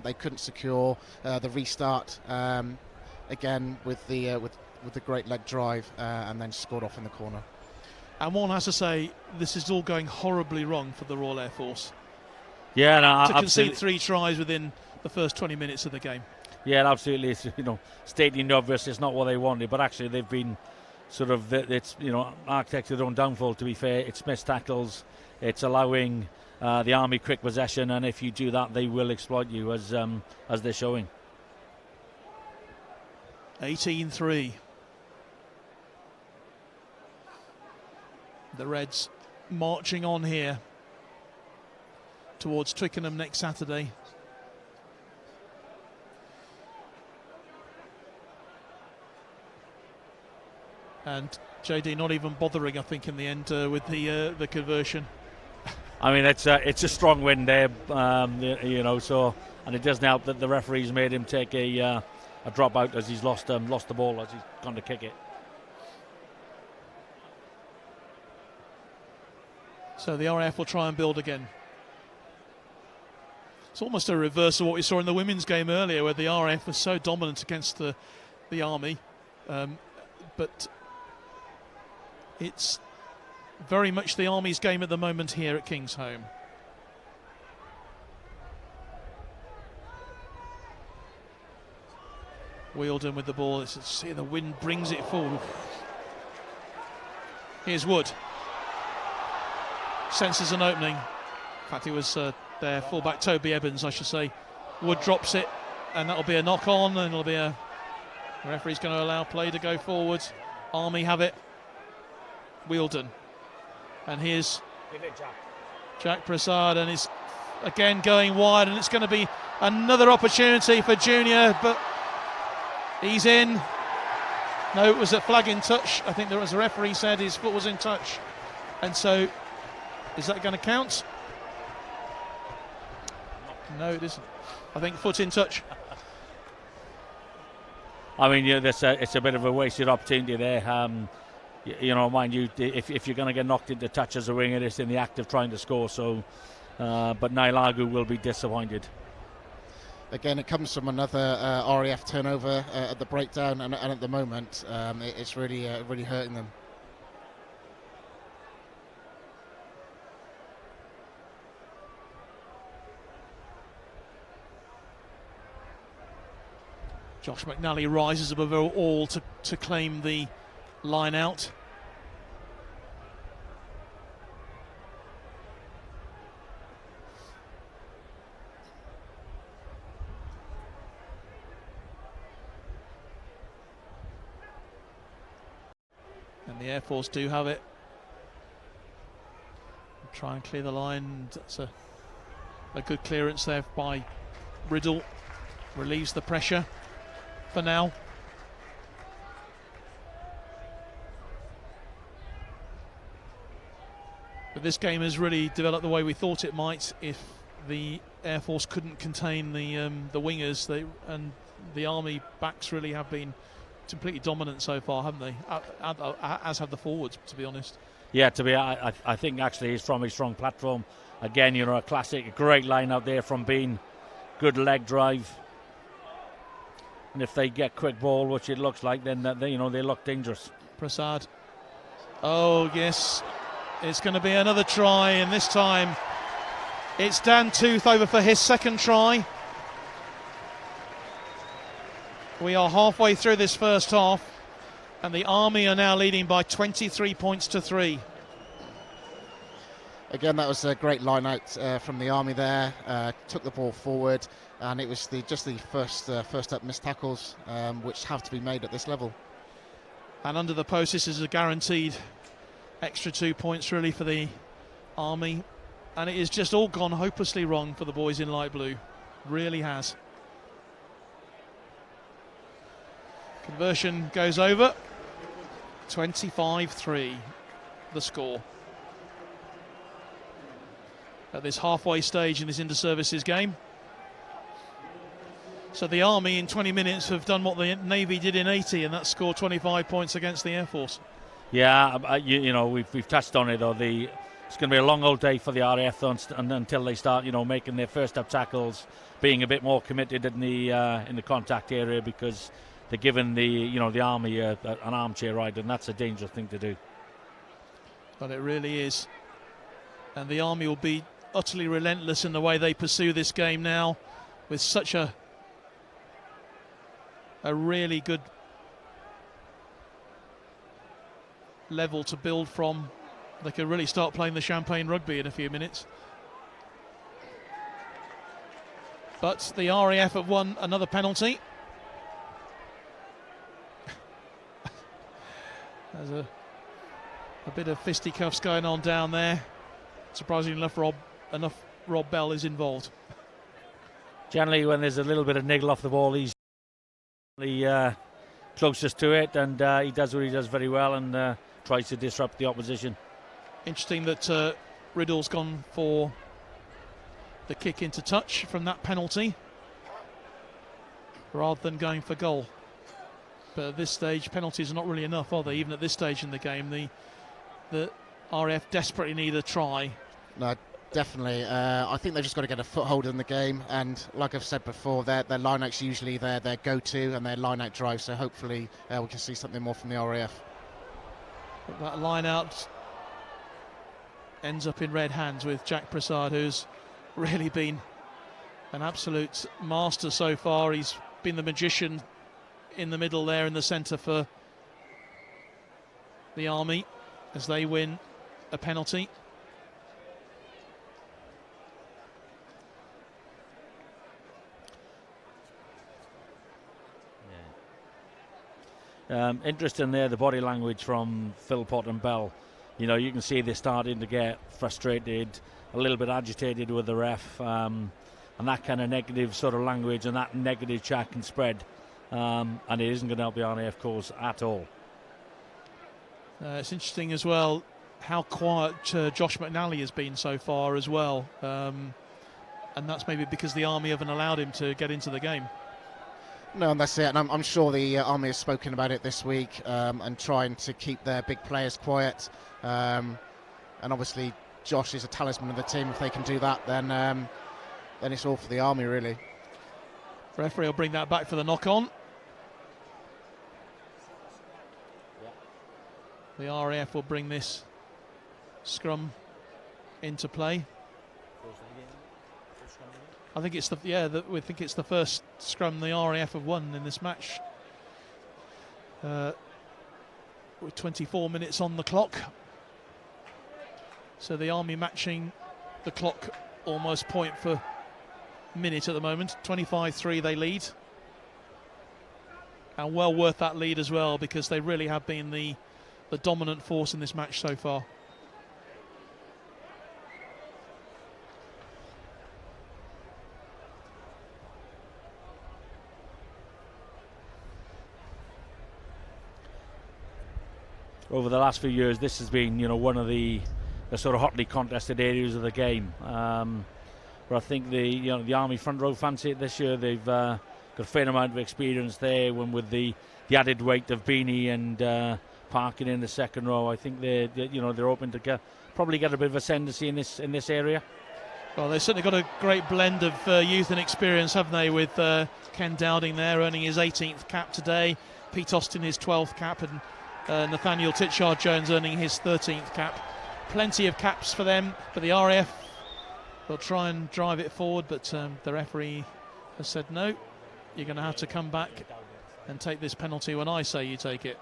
They couldn't secure the restart again with the great leg drive, and then scored off in the corner. And one has to say, this is all going horribly wrong for the Royal Air Force. Yeah, no, to concede 3 tries within the first 20 minutes of the game. Yeah, absolutely. It's, stating the obvious, it's not what they wanted, but actually they've been sort of, architected their own downfall, to be fair. It's missed tackles, it's allowing the Army quick possession, and if you do that, they will exploit you, as they're showing. 18-3. The Reds marching on here towards Twickenham next Saturday. And JD not even bothering, I think, in the end with the conversion. I mean, it's a strong win there, so, and it doesn't help that the referee's made him take a drop out as he's lost the ball as he's gone to kick it. So the RAF will try and build again. It's almost a reverse of what we saw in the women's game earlier, where the RAF was so dominant against the Army. But it's very much the Army's game at the moment here at King's Home. Wielden with the ball. See, the wind brings it forward. Here's Wood. Senses an opening. In fact, it was their fullback Toby Evans, I should say. Wood drops it, and that'll be a knock on, and it'll be the referee's going to allow play to go forward. Army have it. Wielden. And here's Jack Prasad, and he's again going wide, and it's going to be another opportunity for Junior, but he's in. No, it was a flag in touch. I think there was a referee said his foot was in touch, and so is that going to count? No, it isn't. I think foot in touch. I mean, it's a bit of a wasted opportunity there. Mind you, if you're going to get knocked into touch as a winger, it's in the act of trying to score. So, but Nailagu will be disappointed. Again, it comes from another RAF turnover at the breakdown, and at the moment, it's really hurting them. Josh McNally rises above all to claim the line out. And the Air Force do have it. Try and clear the line. That's a good clearance there by Riddle. Relieves the pressure for now. But this game has really developed the way we thought it might if the Air Force couldn't contain the wingers. And the Army backs really have been completely dominant so far, haven't they? As have the forwards, to be honest. Yeah, I think actually he's from a strong platform. Again, you know, a classic, a great line out there from Bean. Good leg drive. And if they get quick ball, which it looks like, then they look dangerous. Prasad. Oh, yes. It's going to be another try, and this time it's Dan Tooth over for his second try. We are halfway through this first half, and the Army are now leading by 23 points to 3. Again, that was a great line out from the Army there. Took the ball forward, and it was just the first up missed tackles, which have to be made at this level. And under the post, this is a guaranteed extra 2 points really for the Army, and it has just all gone hopelessly wrong for the boys in light blue. Really has. Conversion goes over. 25-3 the score at this halfway stage in this inter-services game. So the Army in 20 minutes have done what the Navy did in 80, and that's scored 25 points against the Air Force. Yeah, you know, we've touched on it. It's going to be a long old day for the RAF until they start, you know, making their first up tackles, being a bit more committed in the contact area, because they're giving the Army an armchair ride, and that's a dangerous thing to do. But it really is. And the Army will be utterly relentless in the way they pursue this game now, with such a really good level to build from. They could really start playing the champagne rugby in a few minutes. But the RAF have won another penalty. There's a bit of fisticuffs going on down there. Surprisingly enough, Rob Bell is involved. Generally, when there's a little bit of niggle off the ball, he's the closest to it, and he does what he does very well, and tries to disrupt the opposition. Interesting that Riddle's gone for the kick into touch from that penalty rather than going for goal. But at this stage, penalties are not really enough, are they? Even at this stage in the game, the RAF desperately need a try. No, definitely. I think they've just got to get a foothold in the game, and like I've said before, their line-out's usually their go-to and their line-out drive, so hopefully we can see something more from the RAF. But that line-out ends up in red hands with Jack Prasad, who's really been an absolute master so far. He's been the magician in the middle there in the centre for the Army as they win a penalty. Interesting there, the body language from Philpott and Bell. You know, you can see they're starting to get frustrated, a little bit agitated with the ref, and that kind of negative sort of language and that negative chat can spread, and it isn't going to help the RAF cause at all. It's interesting as well how quiet Josh McNally has been so far as well, and that's maybe because the Army haven't allowed him to get into the game. No, and that's it. And I'm sure the Army has spoken about it this week, and trying to keep their big players quiet. And obviously, Josh is a talisman of the team. If they can do that, then it's all for the Army, really. Referee will bring that back for the knock-on. The RAF will bring this scrum into play. I think it's we think it's the first scrum the RAF have won in this match. with 24 minutes on the clock. So the Army matching the clock almost point for minute at the moment. 25-3 they lead. And well worth that lead as well, because they really have been the dominant force in this match so far. Over the last few years, this has been, one of the sort of hotly contested areas of the game. But I think the Army front row fancy it this year. They've got a fair amount of experience there. When with the added weight of Beanie and Parkin in the second row, I think they're hoping to probably get a bit of ascendancy in this area. Well, they've certainly got a great blend of youth and experience, haven't they? With Ken Dowding there earning his 18th cap today, Pete Austin his 12th cap, and Nathaniel Titchard-Jones earning his 13th cap. Plenty of caps for them, but the RAF will try and drive it forward, but the referee has said no, you're going to have to come back and take this penalty when I say you take it.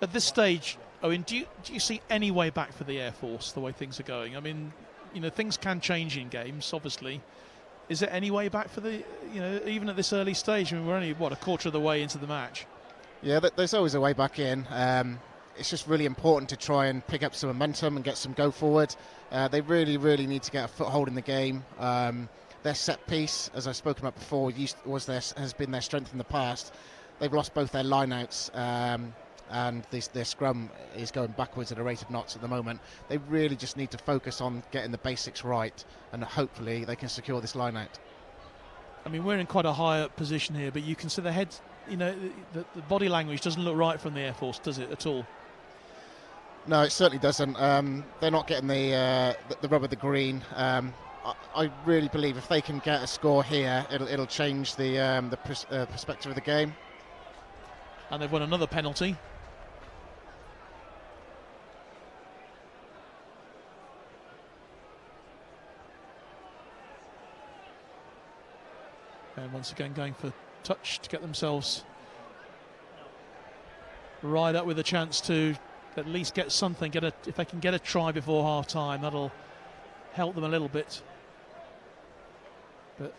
At this stage, Owen, do you see any way back for the Air Force, the way things are going? I mean, things can change in games, obviously. Is there any way back for the, even at this early stage? I mean, we're only, a quarter of the way into the match. Yeah, there's always a way back in. It's just really important to try and pick up some momentum and get some go forward. They really, really need to get a foothold in the game. Their set piece, as I've spoken about before, has been their strength in the past. They've lost both their lineouts, and their scrum is going backwards at a rate of knots at the moment. They really just need to focus on getting the basics right, and hopefully they can secure this line out. I mean, we're in quite a high up position here, but you can see the head, the body language doesn't look right from the Air Force, does it, at all? No, it certainly doesn't. They're not getting the rub of the green. I really believe if they can get a score here, it'll change the perspective of the game. And they've won another penalty. And once again going for touch to get themselves right up with a chance to at least get something. If they can get a try before half time, that'll help them a little bit. But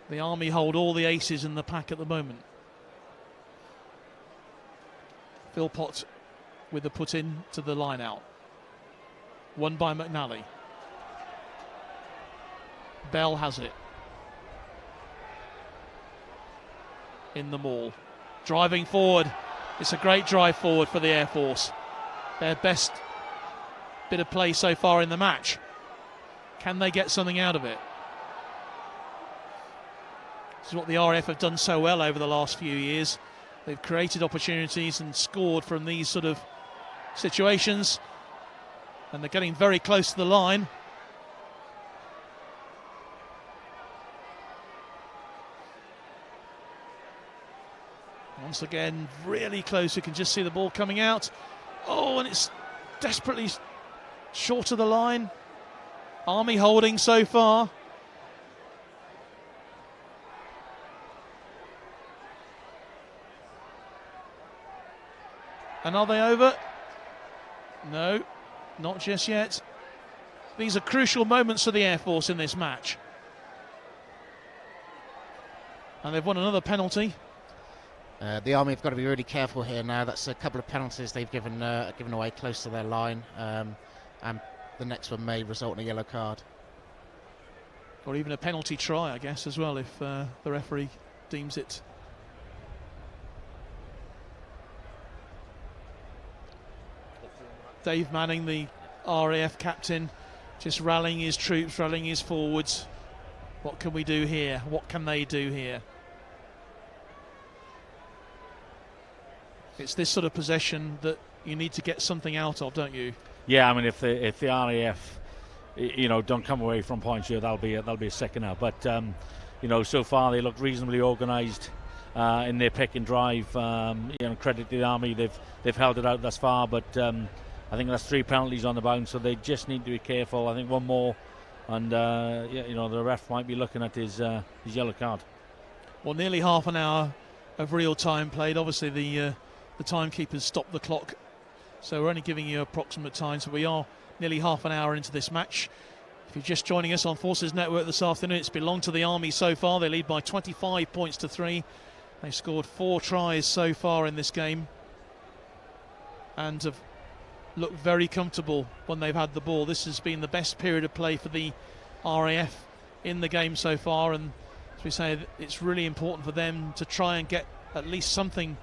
the Army hold all the aces in the pack at the moment. Philpott with the put in to the line out. Won by McNally. Bell has it. In the maul. Driving forward. It's a great drive forward for the Air Force. Their best bit of play so far in the match. Can they get something out of it? This is what the RAF have done so well over the last few years. They've created opportunities and scored from these sort of situations. And they're getting very close to the line. Once again, really close. You can just see the ball coming out. Oh, and it's desperately short of the line. Army holding so far. And are they over? No, not just yet. These are crucial moments for the Air Force in this match. And they've won another penalty. The Army have got to be really careful here now. That's a couple of penalties they've given away close to their line, and the next one may result in a yellow card. Or even a penalty try, I guess, as well, if the referee deems it. Dave Manning, the RAF captain, just rallying his troops, rallying his forwards. What can we do here? What can they do here? It's this sort of possession that you need to get something out of, don't you? Yeah, I mean, if the RAF, don't come away from points here, that'll be a second now. But so far they look reasonably organised in their pick and drive. Credit to the Army, they've held it out thus far. But I think that's 3 penalties on the bounce, so they just need to be careful. I think one more, and the ref might be looking at his yellow card. Well, nearly half an hour of real time played. Obviously, the timekeepers stopped the clock, so we're only giving you approximate time. So we are nearly half an hour into this match. If you're just joining us on Forces Network this afternoon, it's belonged to the Army so far. They lead by 25 points to 3. They've scored 4 tries so far in this game and have looked very comfortable when they've had the ball. This has been the best period of play for the RAF in the game so far, and as we say, it's really important for them to try and get at least something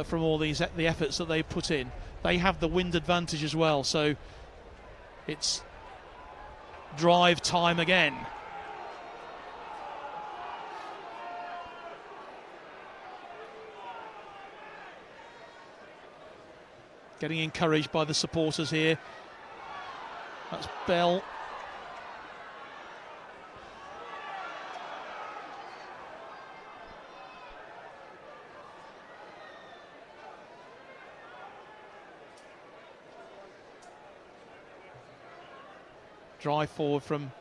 from all the efforts that they put in. They have the wind advantage as well, so it's drive time again. Getting encouraged by the supporters here. That's Bell. Drive forward from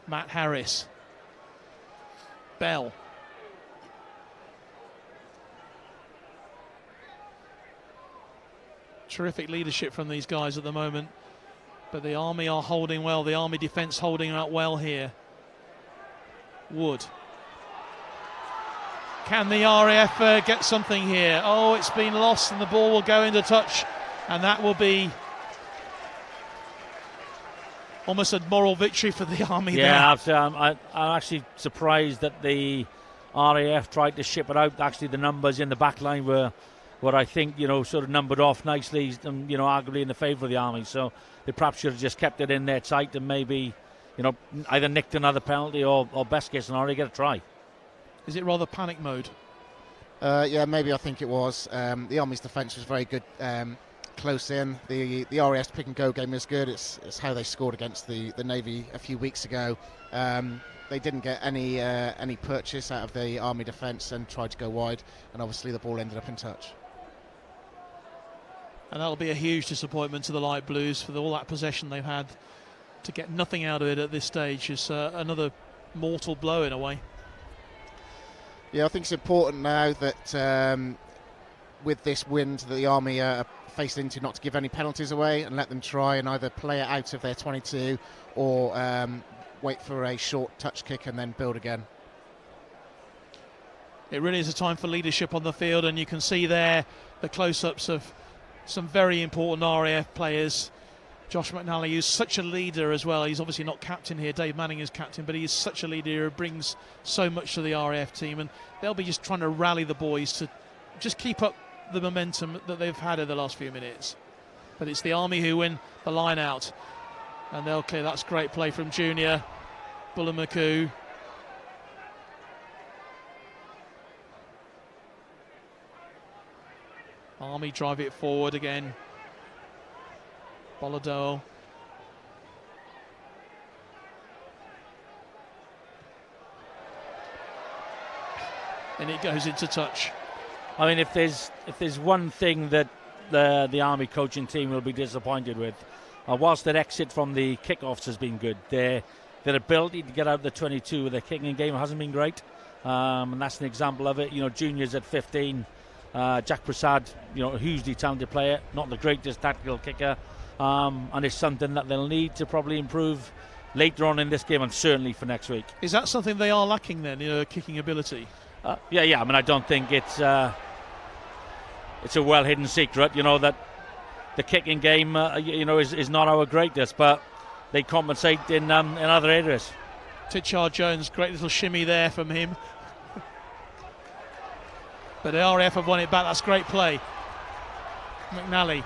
Matt Harris. Bell. Terrific leadership from these guys at the moment, but the Army are holding well. The Army defence holding out well here. Wood. Can the RAF get something here? Oh, it's been lost and the ball will go into touch, and that will be almost a moral victory for the Army there. Yeah, I'm actually surprised that the RAF tried to ship it out. Actually, the numbers in the back line were what I think, sort of numbered off nicely, and, arguably in the favour of the Army. So they perhaps should have just kept it in there tight and maybe, either nicked another penalty or best case scenario, get a try. Is it rather panic mode? Yeah, maybe I think it was. The Army's defence was very good close in. The RAF pick and go game is good. It's how they scored against the Navy a few weeks ago. They didn't get any purchase out of the Army defence and tried to go wide, and obviously the ball ended up in touch. And that'll be a huge disappointment to the Light Blues for all that possession they've had. To get nothing out of it at this stage is another mortal blow in a way. Yeah, I think it's important now that with this wind that the Army are faced into, not to give any penalties away and let them try and either play it out of their 22 or wait for a short touch kick and then build again. It really is a time for leadership on the field, and you can see there the close-ups of some very important RAF players. Josh McNally, who's such a leader as well. He's obviously not captain here. Dave Manning is captain, but he is such a leader who brings so much to the RAF team, and they'll be just trying to rally the boys to just keep up the momentum that they've had over the last few minutes. But it's the Army who win the line out, and they'll clear. That's great play from Junior Bulamaku. Army drive it forward again. Bolado. And it goes into touch. I mean, if there's one thing that the Army coaching team will be disappointed with, whilst their exit from the kickoffs has been good, their ability to get out of the 22 with their kicking game hasn't been great, and that's an example of it. Juniors at 15, Jack Prasad, a hugely talented player, not the greatest tactical kicker, and it's something that they'll need to probably improve later on in this game and certainly for next week. Is that something they are lacking then, kicking ability? Yeah. I mean, I don't think it's a well-hidden secret, that the kicking game, is not our greatest, but they compensate in other areas. Titchard Jones, great little shimmy there from him. But the RAF have won it back. That's great play. McNally.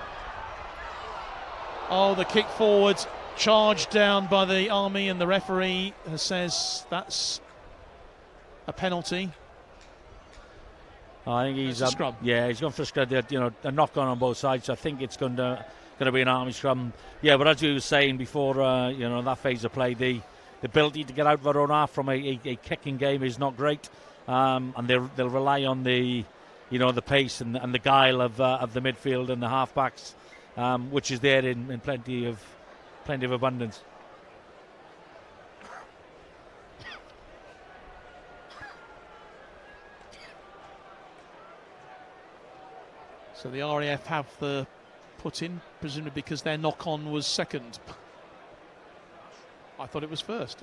Oh, the kick forward, charged down by the Army, and the referee says that's a penalty. I think he's a scrum. Yeah, he's gone for a scrum. A knock on both sides. So I think it's going to be an Army scrum. Yeah, but as you were saying before, that phase of play, the ability to get out of their own half from a kicking game is not great, and they'll rely on the pace and the guile of the midfield and the halfbacks, which is there in plenty of abundance. So the RAF have the put in, presumably because their knock-on was second. I thought it was first.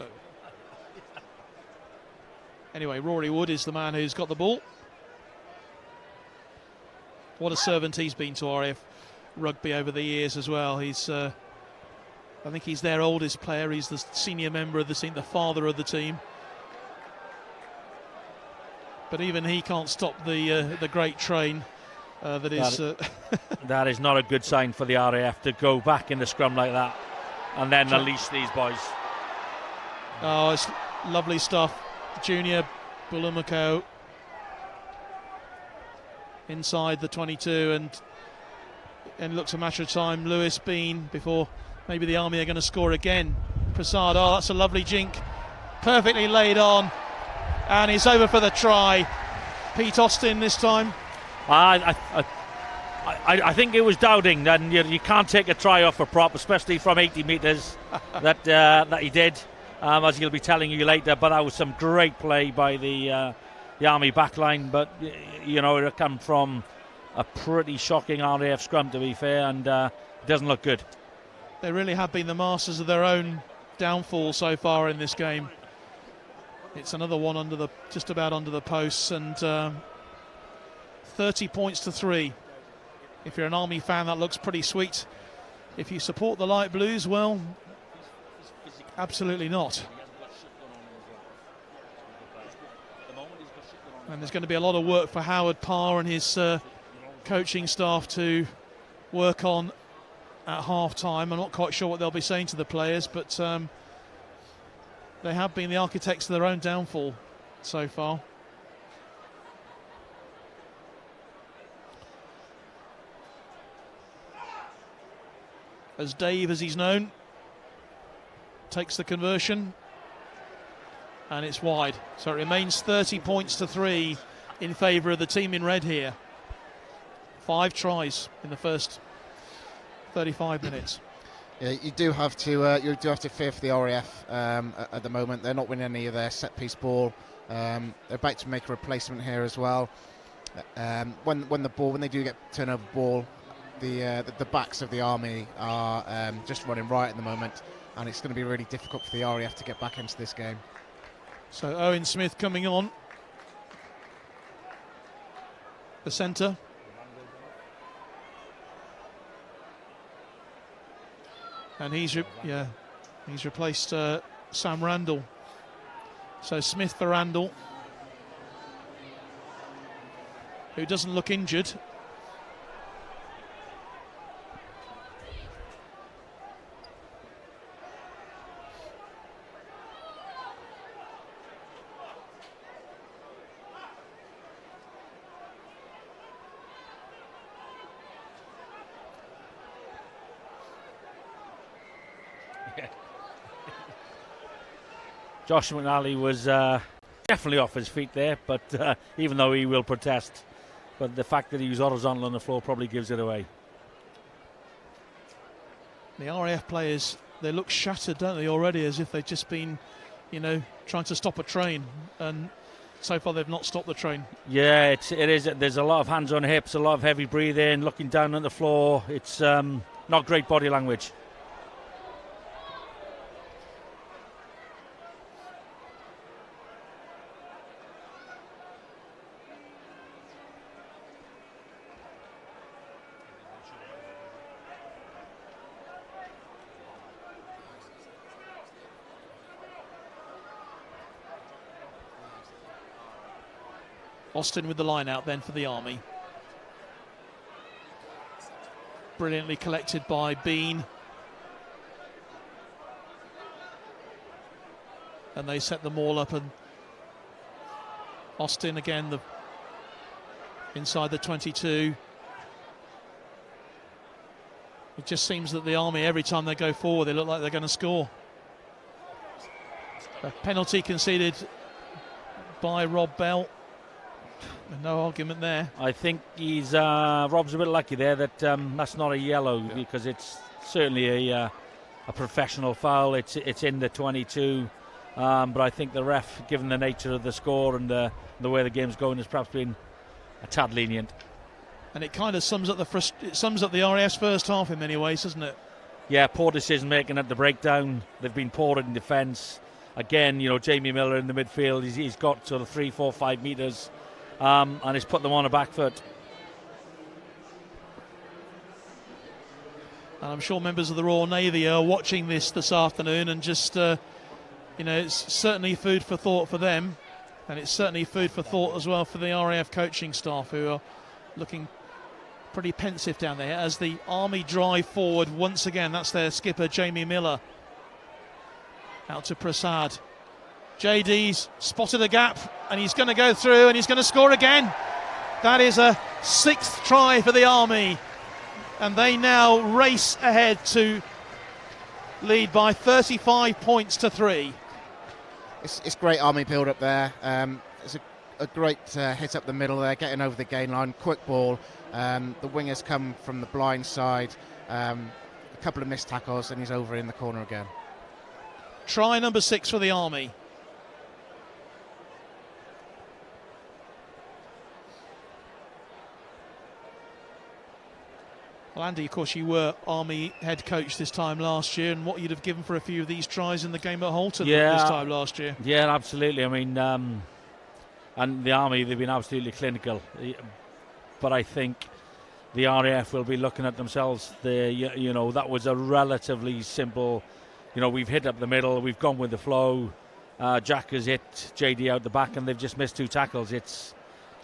Anyway, Rory Wood is the man who's got the ball. What a servant he's been to RAF Rugby over the years as well. He's, I think he's their oldest player. He's the senior member of the team, the father of the team. But even he can't stop the great train that is. That is not a good sign for the RAF to go back in the scrum like that and then unleash these boys. Oh, it's lovely stuff. Junior Bulamako inside the 22, and looks a matter of time. Lewis Bean before maybe the Army are going to score again. Prasad, oh, that's a lovely jink, perfectly laid on, and it's over for the try. Pete Austin this time. I think it was Dowding, and you can't take a try off a prop, especially from 80 metres that he did, as he'll be telling you later. But that was some great play by the Army backline. But it come from a pretty shocking RAF scrum, to be fair, and it doesn't look good. They really have been the masters of their own downfall so far in this game. It's another one just about under the posts, and 30 points to 3. If you're an Army fan, that looks pretty sweet. If you support the light blues, well, absolutely not. And there's going to be a lot of work for Howard Parr and his coaching staff to work on at half-time. I'm not quite sure what they'll be saying to the players, but they have been the architects of their own downfall so far. As Dave, as he's known, takes the conversion, and it's wide. So it remains 30 points to 3 in favour of the team in red here. 5 tries in the first 35 minutes. Yeah, you do have to fear for the RAF at the moment. They're not winning any of their set piece ball. They're about to make a replacement here as well. When they do get turnover ball, the backs of the Army are just running right at the moment, and it's going to be really difficult for the RAF to get back into this game. So Owen Smith coming on, the centre. And he's replaced Sam Randall. So Smith for Randall, who doesn't look injured. Josh McNally was definitely off his feet there, but even though he will protest, but the fact that he was horizontal on the floor probably gives it away. The RAF players, they look shattered, don't they, already, as if they've just been, trying to stop a train, and so far they've not stopped the train. Yeah, it is. There's a lot of hands on hips, a lot of heavy breathing, looking down on the floor. It's not great body language. Austin with the line out then for the Army. Brilliantly collected by Bean. And they set them all up, and Austin again inside the 22. It just seems that the Army, every time they go forward, they look like they're going to score. A penalty conceded by Rob Bell. No argument there. I think Rob's a bit lucky there that that's not a yellow, because it's certainly a professional foul. It's in the 22, but I think the ref, given the nature of the score and the way the game's going, has perhaps been a tad lenient. And it kind of sums up the RAF's first half in many ways, doesn't it? Yeah, poor decision making at the breakdown. They've been poor in defence. Again, Jamie Miller in the midfield. He's got sort of 3, 4, 5 metres, and he's put them on a back foot. And I'm sure members of the Royal Navy are watching this afternoon, and just it's certainly food for thought for them, and it's certainly food for thought as well for the RAF coaching staff, who are looking pretty pensive down there as the Army drive forward once again. That's their skipper, Jamie Miller. Out to Prasad. JD's spotted a gap, and he's going to go through, and he's going to score again. That is a 6th try for the Army, and they now race ahead to lead by 35 points to 3. It's great Army build up there. It's a great hit up the middle there, getting over the gain line, quick ball. The wingers come from the blind side, a couple of missed tackles, and he's over in the corner again. Try number 6 for the Army. Well, Andy, of course, you were Army head coach this time last year, and what you'd have given for a few of these tries in the game at Halton this time last year. Yeah, absolutely. I mean, and the Army, they've been absolutely clinical. But I think the RAF will be looking at themselves. That was a relatively simple. We've hit up the middle, we've gone with the flow. Jack has hit JD out the back, and they've just missed 2 tackles. They've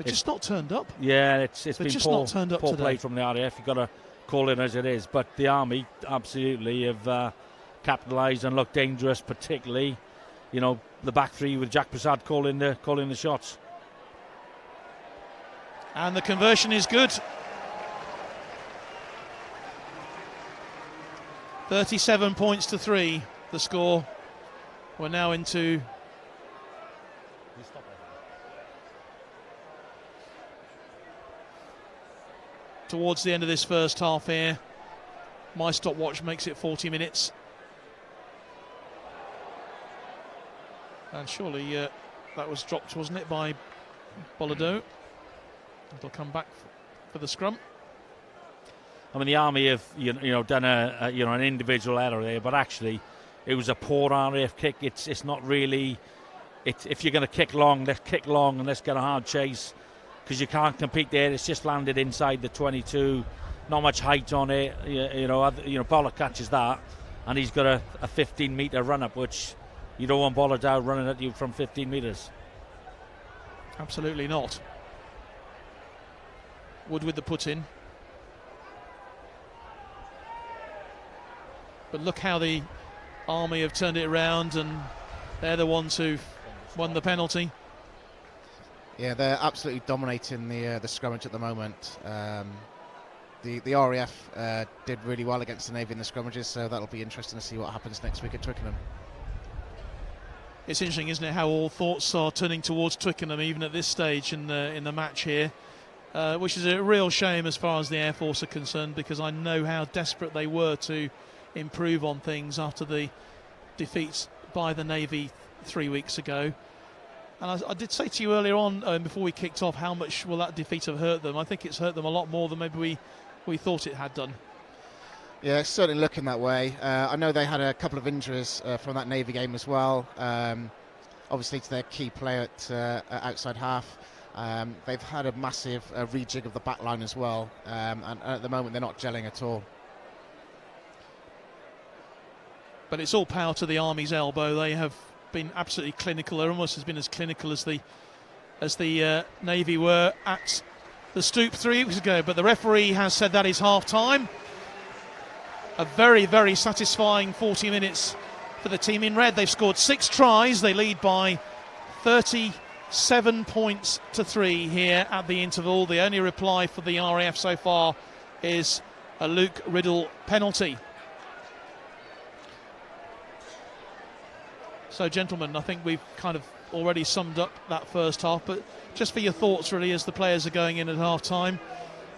just not turned up. Yeah, it's been just poor, not turned up poor today. play from the RAF. You've got to call it as it is. But the Army absolutely have capitalised and looked dangerous, particularly, the back three with Jack Prasad calling the shots. And the conversion is good. 37 points to 3, the score. We're now into towards the end of this first half here. My stopwatch makes it 40 minutes. And surely that was dropped, wasn't it, by Bolado? It'll come back for the scrum. I mean, the Army have done an individual error there, but actually it was a poor RAF kick. It's not really. If you're going to kick long, let's kick long and let's get a hard chase, because you can't compete there. It's just landed inside the 22, not much height on it. Bollock catches that, and he's got a 15-metre run up, which you don't want Bollock out running at you from 15 metres. Absolutely not. Wood with the put in. But look how the Army have turned it around, and they're the ones who've won the penalty. Yeah, they're absolutely dominating the scrummage at the moment. The RAF did really well against the Navy in the scrummages, so that'll be interesting to see what happens next week at Twickenham. It's interesting, isn't it, how all thoughts are turning towards Twickenham even at this stage in the match here, which is a real shame as far as the Air Force are concerned, because I know how desperate they were to improve on things after the defeats by the Navy 3 weeks ago. And I did say to you earlier on, before we kicked off, how much will that defeat have hurt them? I think it's hurt them a lot more than maybe we thought it had done. Yeah, it's certainly looking that way. I know they had a couple of injuries from that Navy game as well. Obviously to their key player at outside half. They've had a massive rejig of the back line as well, and at the moment they're not gelling at all. But it's all power to the Army's elbow. They have been absolutely clinical. They're almost as been as clinical as the Navy were at the Stoop 3 weeks ago. But the referee has said that is half time. A very, very satisfying 40 minutes for the team in red. They've scored 6 tries. They lead by 37 points to 3 here at the interval. The only reply for the RAF so far is a Luke Riddle penalty. So, gentlemen, I think we've kind of already summed up that first half, but just for your thoughts, really, as the players are going in at half-time.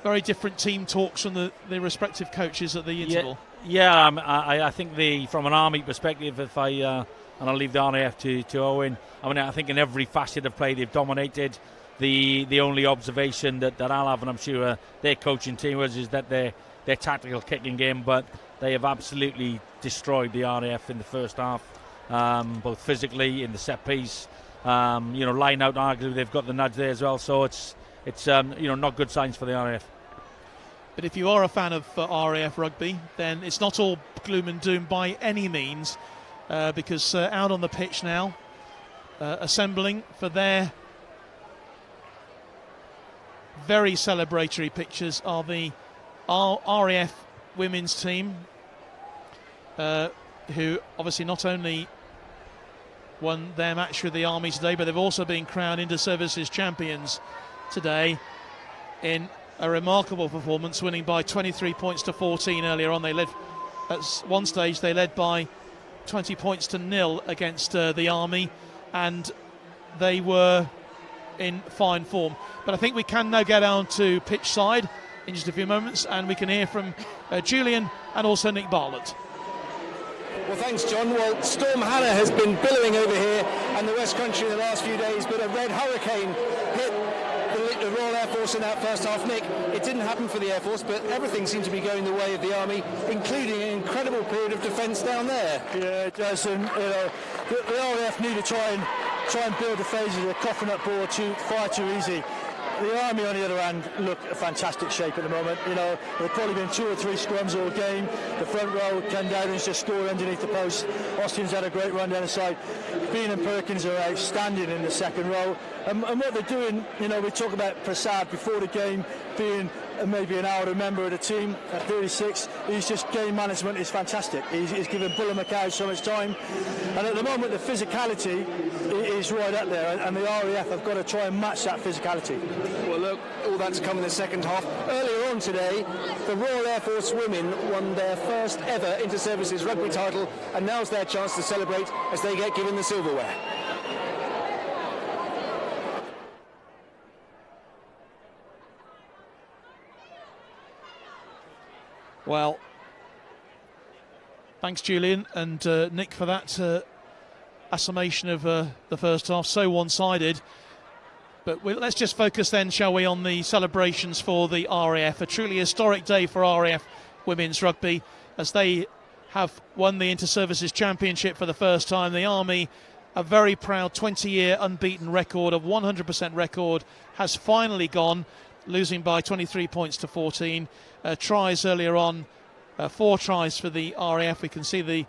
Very different team talks from the respective coaches at the interval. Yeah, I think from an Army perspective, and I'll leave the RAF to Owen, I mean, I think in every facet of play they've dominated. the only observation that I'll have, and I'm sure their coaching team is that their tactical kicking game, but they have absolutely destroyed the RAF in the first half, both physically in the set piece. Line out, arguably they've got the nudge there as well, so it's not good signs for the RAF. But if you are a fan of RAF rugby, then it's not all gloom and doom by any means, because out on the pitch now, assembling for their very celebratory pictures are the RAF women's team, who obviously not only won their match with the Army today, but they've also been crowned Inter-Services champions today in a remarkable performance, winning by 23 points to 14 earlier on. They led at one stage, they led by 20 points to 0 against the Army, and they were in fine form. But I think we can now get down to pitch side in just a few moments, and we can hear from Julian and also Nick Bartlett. Well, thanks, John. Well, Storm Hannah has been billowing over here and the West Country in the last few days, but a red hurricane hit the Royal Air Force in that first half. Nick, it didn't happen for the Air Force, but everything seemed to be going the way of the Army, including an incredible period of defence down there. Yeah, it does, and the RAF need to try and build the phases. They're coughing up ball far too easy. The Army, on the other hand, look a fantastic shape at the moment. There've probably been 2 or 3 scrums all game. The front row, Ken Dowding's just scored underneath the post. Austin's had a great run down the side. Bean and Perkins are outstanding in the second row. And what they're doing, we talk about Prasad before the game being maybe an hour member of the team at 36. He's just, game management is fantastic. He's giving Buller McCow so much time. And at the moment, the physicality is right up there, and the RAF have got to try and match that physicality. Well, look, all that to come in the second half. Earlier on today, the Royal Air Force women won their first ever Inter-Services rugby title, and now's their chance to celebrate as they get given the silverware. Well, thanks, Julian and Nick, for that summation of the first half. So one-sided. But let's just focus then, shall we, on the celebrations for the RAF. A truly historic day for RAF women's rugby, as they have won the Inter-Services Championship for the first time. The Army, a very proud 20-year unbeaten record, of 100% record, has finally gone, losing by 23 points to 14. Tries earlier on, 4 tries for the RAF. We can see the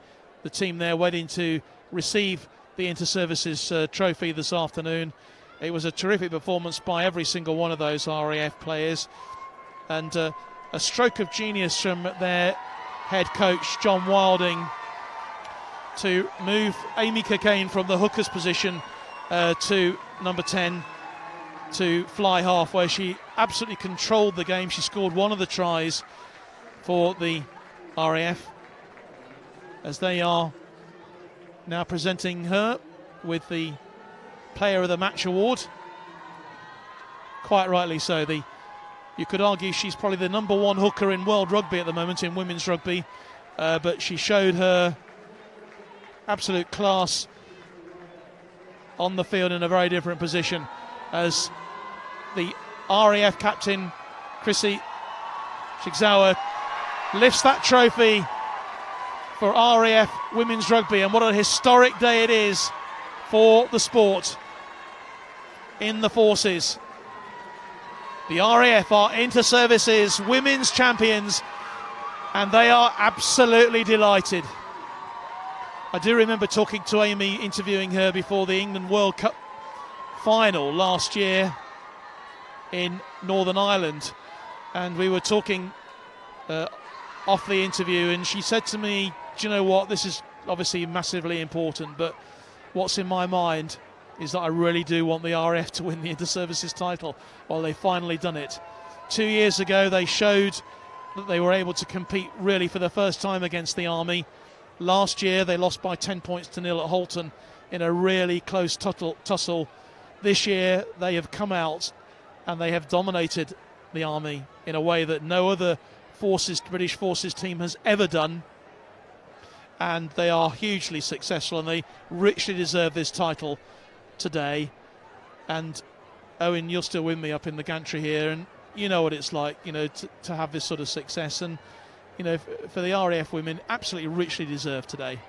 team there waiting to receive the Inter-Services trophy this afternoon. It was a terrific performance by every single one of those RAF players, and a stroke of genius from their head coach John Wilding to move Amy Cockayne from the hooker's position to number 10 to fly half, where she absolutely controlled the game. She scored one of the tries for the RAF, as they are now presenting her with the Player of the Match award. Quite rightly so. You could argue she's probably the number 1 hooker in world rugby at the moment, in women's rugby, but she showed her absolute class on the field in a very different position, as the RAF captain Chrissy Shigawa lifts that trophy for RAF women's rugby. And what a historic day it is for the sport in the forces. The RAF are Inter-Services women's champions, and they are absolutely delighted. I do remember talking to Amy, interviewing her before the England World Cup final last year in Northern Ireland, and we were talking off the interview, and she said to me, do you know what, this is obviously massively important, but what's in my mind is that I really do want the RAF to win the Inter-Services title. Well, they've finally done it. 2 years ago they showed that they were able to compete really for the first time against the Army. Last year they lost by 10 points to 0 at Halton in a really close tussle. This year they have come out and they have dominated the Army in a way that no other British Forces team has ever done, and they are hugely successful, and they richly deserve this title today. And Owen, you're still with me up in the gantry here, and you know what it's like, to have this sort of success. And, for the RAF women, absolutely richly deserved today.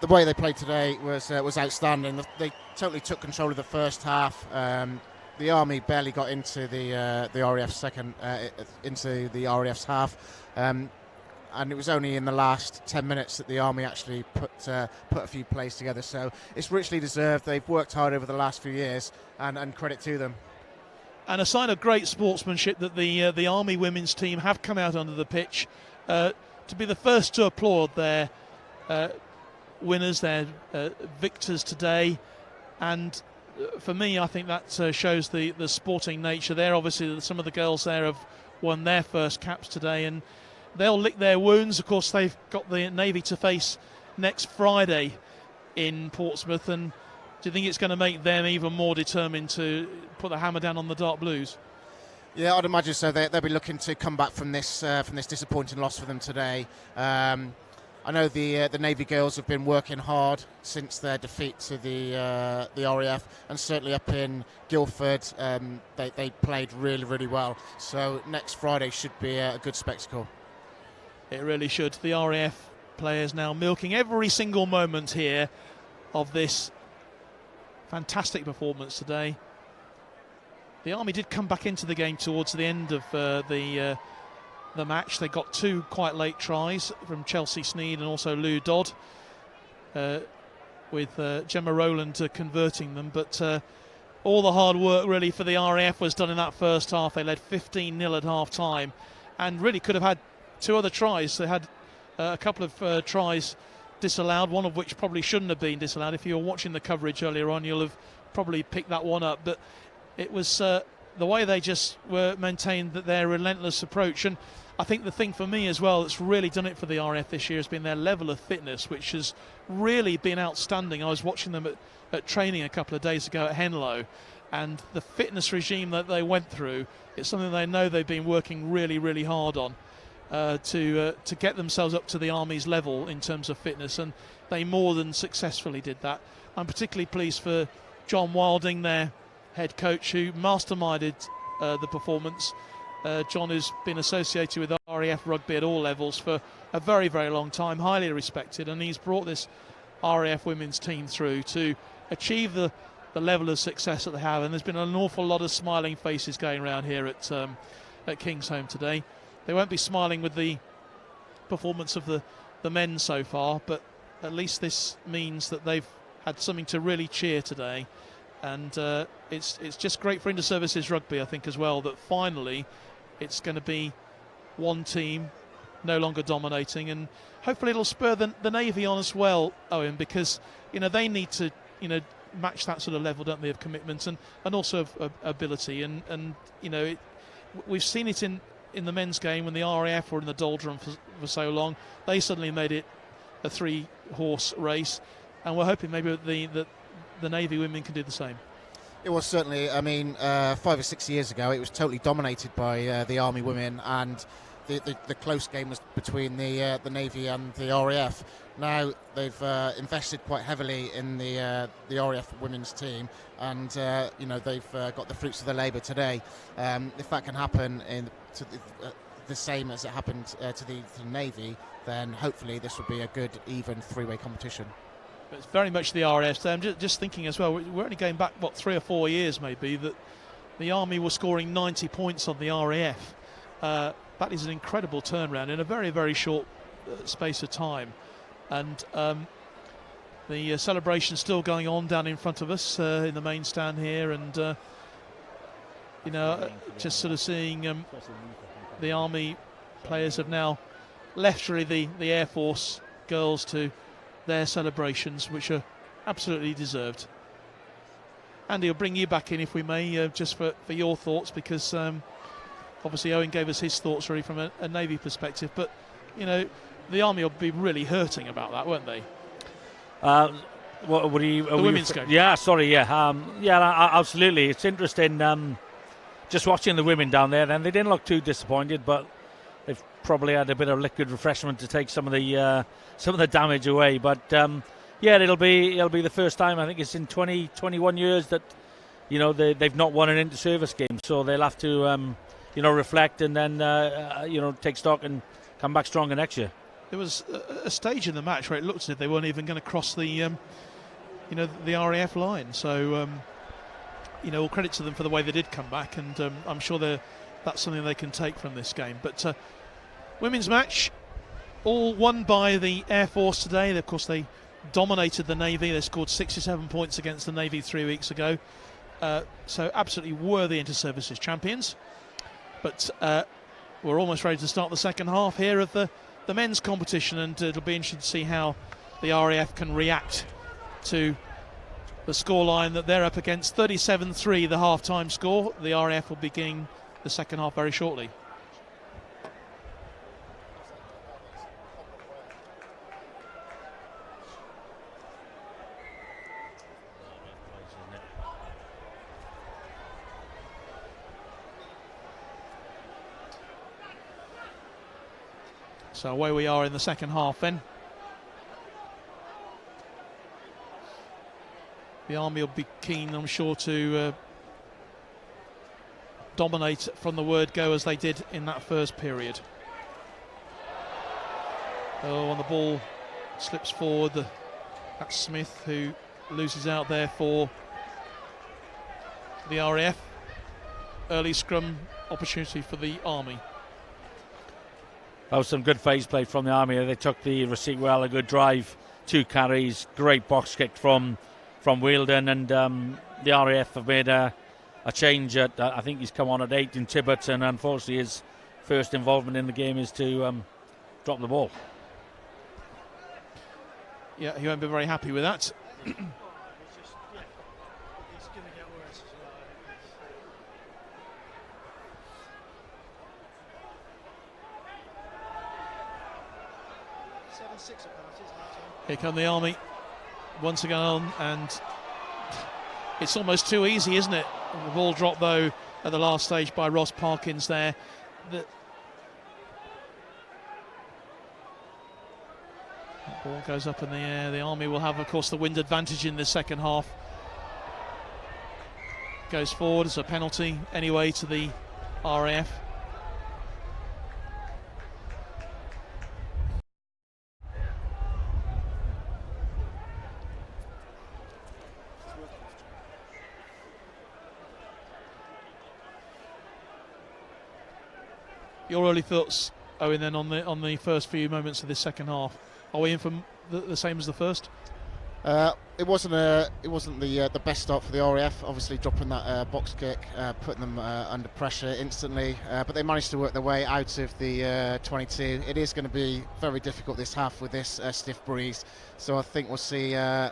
The way they played today was outstanding. They totally took control of the first half. The Army barely got into the RAF's half, and it was only in the last 10 minutes that the Army actually put a few plays together. So it's richly deserved. They've worked hard over the last few years, and credit to them. And a sign of great sportsmanship that the Army women's team have come out onto the pitch to be the first to applaud their winners, their victors today. And for me, I think that shows the sporting nature there. Obviously, some of the girls there have won their first caps today, and they'll lick their wounds. Of course, they've got the Navy to face next Friday in Portsmouth. And do you think it's going to make them even more determined to put the hammer down on the Dark Blues? Yeah, I'd imagine so. They'll be looking to come back from this disappointing loss for them today. I know the Navy girls have been working hard since their defeat to the RAF, and certainly up in Guildford, they played really, really well. So next Friday should be a good spectacle. It really should. The RAF players now milking every single moment here of this fantastic performance today. The Army did come back into the game towards the end of the match. They got two quite late tries from Chelsea Sneed and also Lou Dodd, with Gemma Rowland converting them. But all the hard work really for the RAF was done in that first half. They led 15-0 at half-time and really could have had two other tries. They had a couple of tries disallowed, one of which probably shouldn't have been disallowed. If you were watching the coverage earlier on, you'll have probably picked that one up. But it was the way they just were maintained their relentless approach. And I think the thing for me as well that's really done it for the RAF this year has been their level of fitness, which has really been outstanding. I was watching them at training a couple of days ago at Henlow, and the fitness regime that they went through, it's something they know they've been working really, really hard on to get themselves up to the Army's level in terms of fitness, and they more than successfully did that. I'm particularly pleased for John Wilding, their head coach, who masterminded the performance. John has been associated with RAF rugby at all levels for a very, very long time, highly respected, and he's brought this RAF women's team through to achieve the level of success that they have. And there's been an awful lot of smiling faces going around here at Kingsholm today. They won't be smiling with the performance of the men so far, but at least this means that they've had something to really cheer today. And it's just great for inter-services rugby, I think, as well, that finally it's going to be one team no longer dominating, and hopefully it'll spur the Navy on as well, Owen, because they need to match that sort of level, don't they, of commitment and also of ability, and we've seen it in the men's game when the RAF were in the doldrum for so long. They suddenly made it a 3-horse race, and we're hoping maybe the Navy women can do the same. It was certainly, 5 or 6 years ago, it was totally dominated by the Army women, and the close game was between the Navy and the RAF. Now they've invested quite heavily in the RAF women's team, and they've got the fruits of their labour today. If that can happen to the same as it happened to the Navy, then hopefully this will be a good, even three-way competition. It's very much the RAF. I'm just thinking as well, we're only going back, 3 or 4 years maybe, that the Army were scoring 90 points on the RAF. That is an incredible turnaround in a very, very short space of time. And the celebration's still going on down in front of us in the main stand here. And, just sort of seeing the Army players have now left really the Air Force girls to their celebrations, which are absolutely deserved. Andy, I'll bring you back in if we may, just for your thoughts, because obviously Owen gave us his thoughts really from a Navy perspective, but the Army will be really hurting about that, won't they? What were you? The women's game. Yeah, sorry, yeah, absolutely. It's interesting just watching the women down there. Then they didn't look too disappointed, but they've probably had a bit of liquid refreshment to take some of the damage away. But yeah, it'll be the first time, I think it's in 21 years that they've not won an inter-service game, so they'll have to reflect and then take stock and come back stronger next year. There was a stage in the match where it looked as if they weren't even going to cross the the RAF line. So all credit to them for the way they did come back, and I'm sure that's something they can take from this game. But women's match, all won by the Air Force today. Of course, they dominated the Navy. They scored 67 points against the Navy 3 weeks ago. So absolutely worthy inter-services champions. But we're almost ready to start the second half here of the men's competition, and it'll be interesting to see how the RAF can react to the scoreline that they're up against. 37-3 the half-time score. The RAF will begin the second half very shortly. So away we are in the second half then. The Army will be keen, I'm sure, to dominate from the word go as they did in that first period. Oh, and the ball slips forward. That's Smith who loses out there for the RAF. Early scrum opportunity for the Army. That was some good phase play from the Army. They took the receipt well, a good drive, 2 carries, great box kick from Wealdon, and the RAF have made a change. I think he's come on at 8 in Tibbetts, and unfortunately his first involvement in the game is to drop the ball. Yeah, he won't be very happy with that. Here come the Army once again on, and it's almost too easy, isn't it? The ball dropped though at the last stage by Ross Parkins there. The ball goes up in the air. The Army will have, of course, the wind advantage in the second half. Goes forward as a penalty anyway to the RAF. Your early thoughts, Owen, then on the first few moments of this second half. Are we in for the same as the first? It wasn't the best start for the RAF. Obviously, dropping that box kick, putting them under pressure instantly. But they managed to work their way out of the 22. It is going to be very difficult this half with this stiff breeze. So I think we'll see a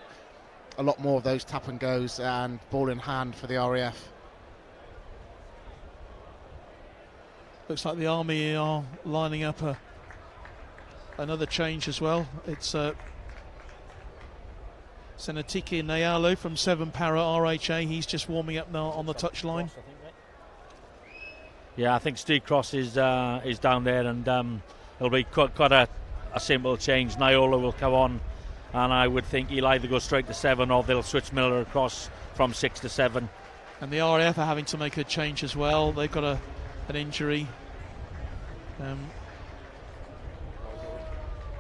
lot more of those tap and goes and ball in hand for the RAF. Looks like the Army are lining up another change as well. It's Senatiki Nayalo from 7 Para RHA. He's just warming up now on the touchline. Yeah, I think Steve Cross is down there, and it'll be quite a simple change. Nayalo will come on, and I would think he'll either go straight to 7 or they'll switch Miller across from 6 to 7. And the RAF are having to make a change as well. They've got an injury.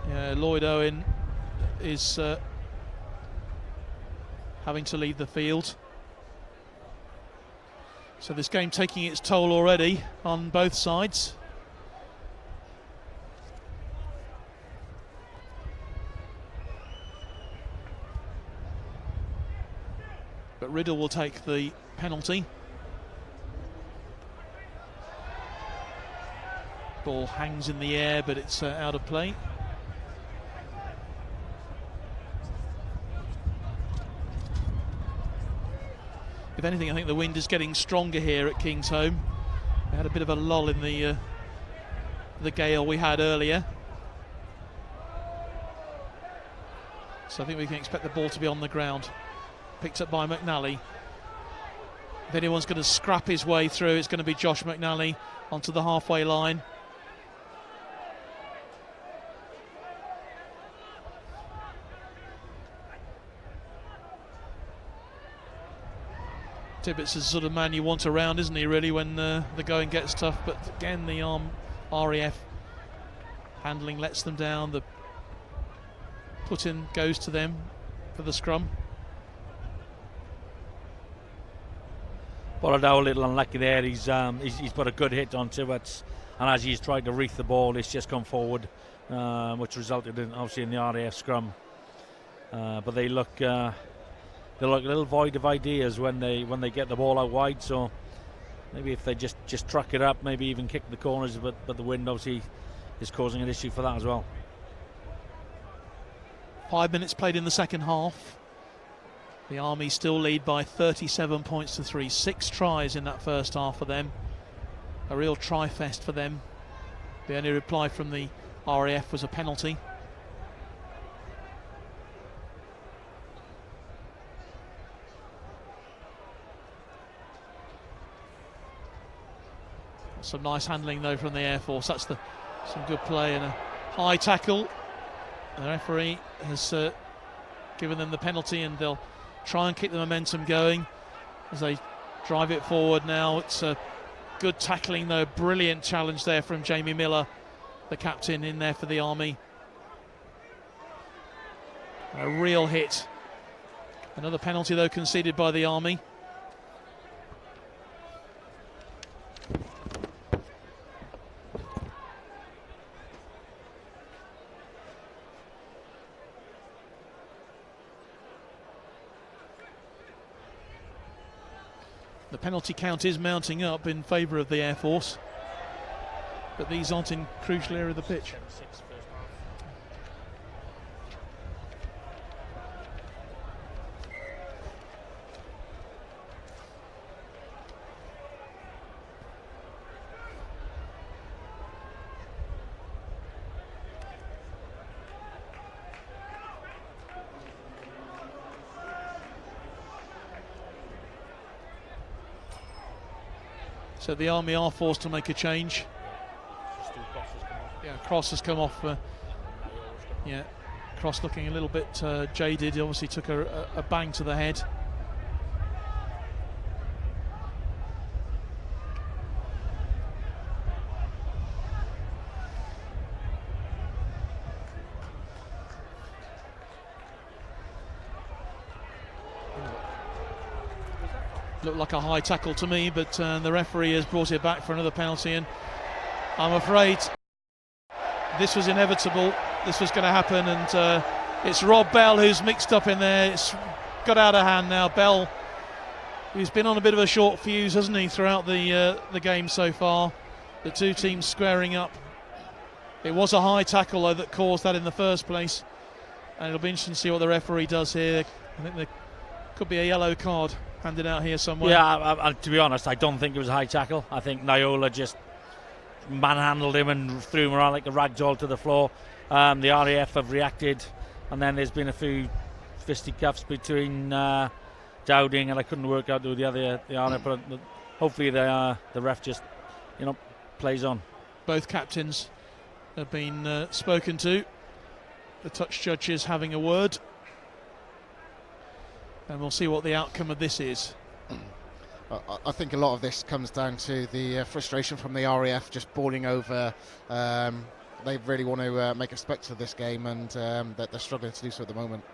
Lloyd Owen is having to leave the field. So this game taking its toll already on both sides. But Riddle will take the penalty. Ball hangs in the air, but it's out of play. If anything, I think the wind is getting stronger here at Kingsholm. We had a bit of a lull in the gale we had earlier. So I think we can expect the ball to be on the ground. Picked up by McNally. If anyone's going to scrap his way through, it's going to be Josh McNally onto the halfway line. Tibbetts is the sort of man you want around, isn't he, really, when the going gets tough. But again, the RAF handling lets them down. The put-in goes to them for the scrum. Bolladao a little unlucky there. He's put a good hit on Tibbetts, and as he's tried to reach the ball, it's just come forward, which resulted in obviously in the RAF scrum. But they look a little void of ideas when they get the ball out wide. So maybe if they just truck it up, maybe even kick the corners. But the wind obviously is causing an issue for that as well. 5 minutes played in the second half. The Army still lead by 37 points to 3. 6 tries in that first half for them. A real try-fest for them. The only reply from the RAF was a penalty. Some nice handling though from the Air Force. That's some good play and a high tackle. The referee has given them the penalty, and they'll try and keep the momentum going as they drive it forward now. It's a good tackling though, brilliant challenge there from Jamie Miller, the captain, in there for the Army. A real hit. Another penalty though conceded by the Army. The penalty count is mounting up in favour of the Air Force, but these aren't in crucial area of the pitch. So the Army are forced to make a change. Yeah, Cross has come off. Yeah, Cross looking a little bit jaded. He obviously took a bang to the head. Looked like a high tackle to me, but the referee has brought it back for another penalty, and I'm afraid this was inevitable. This was going to happen, and it's Rob Bell who's mixed up in there. It's got out of hand now. Bell, who's been on a bit of a short fuse, hasn't he, throughout the game so far. The two teams squaring up. It was a high tackle though that caused that in the first place, and it'll be interesting to see what the referee does here. I think there could be a yellow card handed out here somewhere. Yeah, to be honest, I don't think it was a high tackle. I think Nyola just manhandled him and threw him around like a rag doll to the floor. The RAF have reacted, and then there's been a few fisticuffs between Dowding, and I couldn't work out who the RAF, but hopefully the ref just, plays on. Both captains have been spoken to. The touch judges having a word. And we'll see what the outcome of this is. I think a lot of this comes down to the frustration from the RAF just balling over. They really want to make a spectacle of this game, and they're struggling to do so at the moment.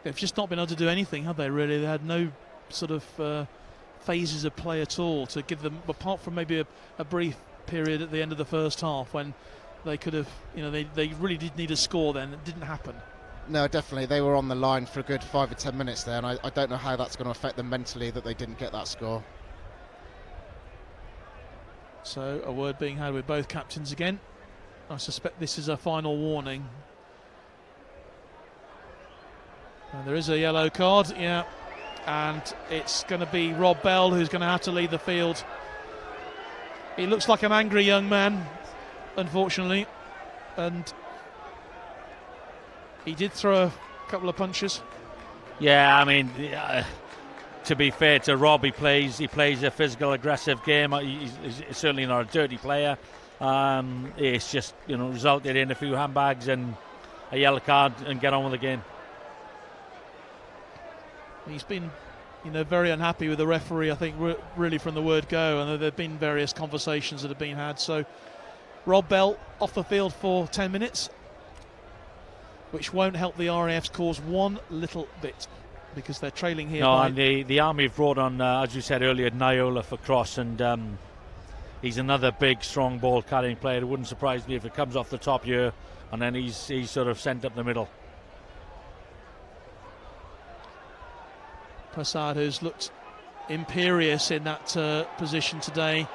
They've just not been able to do anything, have they, really? They had no sort of phases of play at all to give them, apart from maybe a brief period at the end of the first half when they could have, they really did need a score then. It didn't happen. No, definitely. They were on the line for a good 5 or 10 minutes there, and I don't know how that's going to affect them mentally that they didn't get that score. So a word being had with both captains again. I suspect this is a final warning. And there is a yellow card, yeah. And it's going to be Rob Bell who's going to have to lead the field. He looks like an angry young man, unfortunately. And he did throw a couple of punches. Yeah, I mean, to be fair to Rob, he plays a physical, aggressive game. He's certainly not a dirty player. It's just resulted in a few handbags and a yellow card, and get on with the game. He's been very unhappy with the referee, I think, really from the word go, and there have been various conversations that have been had. So Rob Bell off the field for 10 minutes, which won't help the RAF's cause one little bit, because they're trailing here. No, and the Army have brought on, as you said earlier, Niola for cross, and he's another big, strong ball-carrying player. It wouldn't surprise me if it comes off the top here, and then he's sort of sent up the middle. Prasad, who's looked imperious in that position today,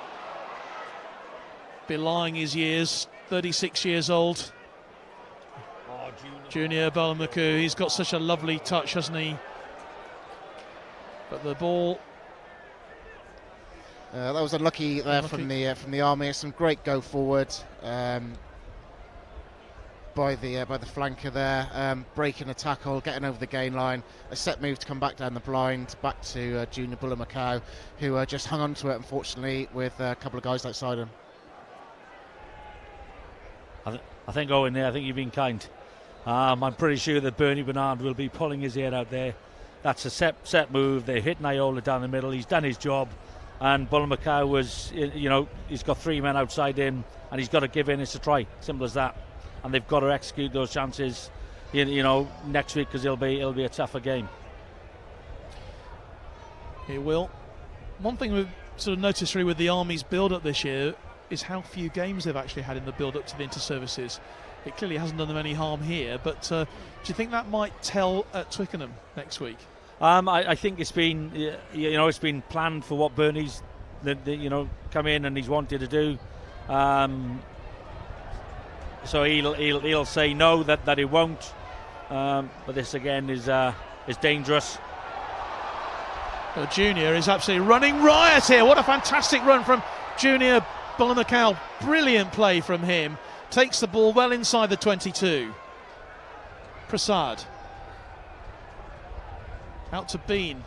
belying his years, 36 years old. Junior Balamaku, he's got such a lovely touch, hasn't he? But the ball... that was unlucky there from the Army. Some great go forward by the flanker there, breaking a tackle, getting over the gain line, a set move to come back down the blind, back to Junior Balamaku, who just hung on to it, unfortunately, with a couple of guys outside him. I think, Owen, there, I think you've been kind. I'm pretty sure that Bernie Bernard will be pulling his hair out there. That's a set move. They hit Niola down the middle. He's done his job, and Balamaku was, he's got 3 men outside him, and he's got to give in. It's a try, simple as that. And they've got to execute those chances, next week, because it'll be a tougher game. It will. One thing we've sort of noticed really with the Army's build-up this year is how few games they've actually had in the build-up to the inter-services. It clearly hasn't done them any harm here, but do you think that might tell at Twickenham next week? I think it's been, it's been planned for what Bernie's, come in and he's wanted to do. So he'll say no, that he won't. But this again is dangerous. Well, Junior is absolutely running riot here. What a fantastic run from Junior Balamaku. Brilliant play from him. Takes the ball well inside the 22. Prasad. Out to Bean.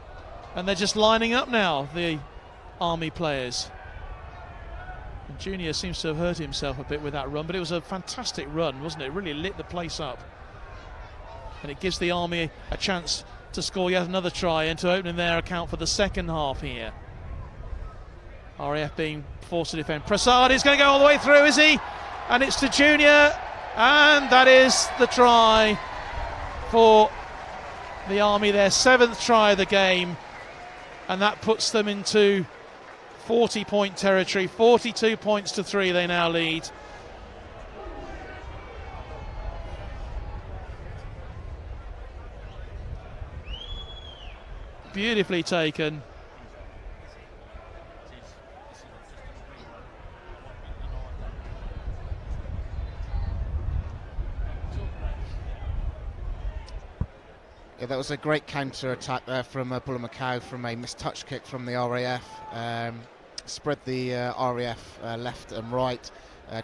And they're just lining up now, the Army players. And Junior seems to have hurt himself a bit with that run, but it was a fantastic run, wasn't it? It really lit the place up. And it gives the Army a chance to score yet another try and to open their account for the second half here. RAF being forced to defend. Prasad is going to go all the way through, is he? And it's to Junior, and that is the try for the Army, their 7th try of the game, and that puts them into 40-point territory. 42 points to 3 they now lead. Beautifully taken. Yeah, that was a great counter-attack there from Balamaku from a mistouch kick from the RAF. Spread the RAF left and right.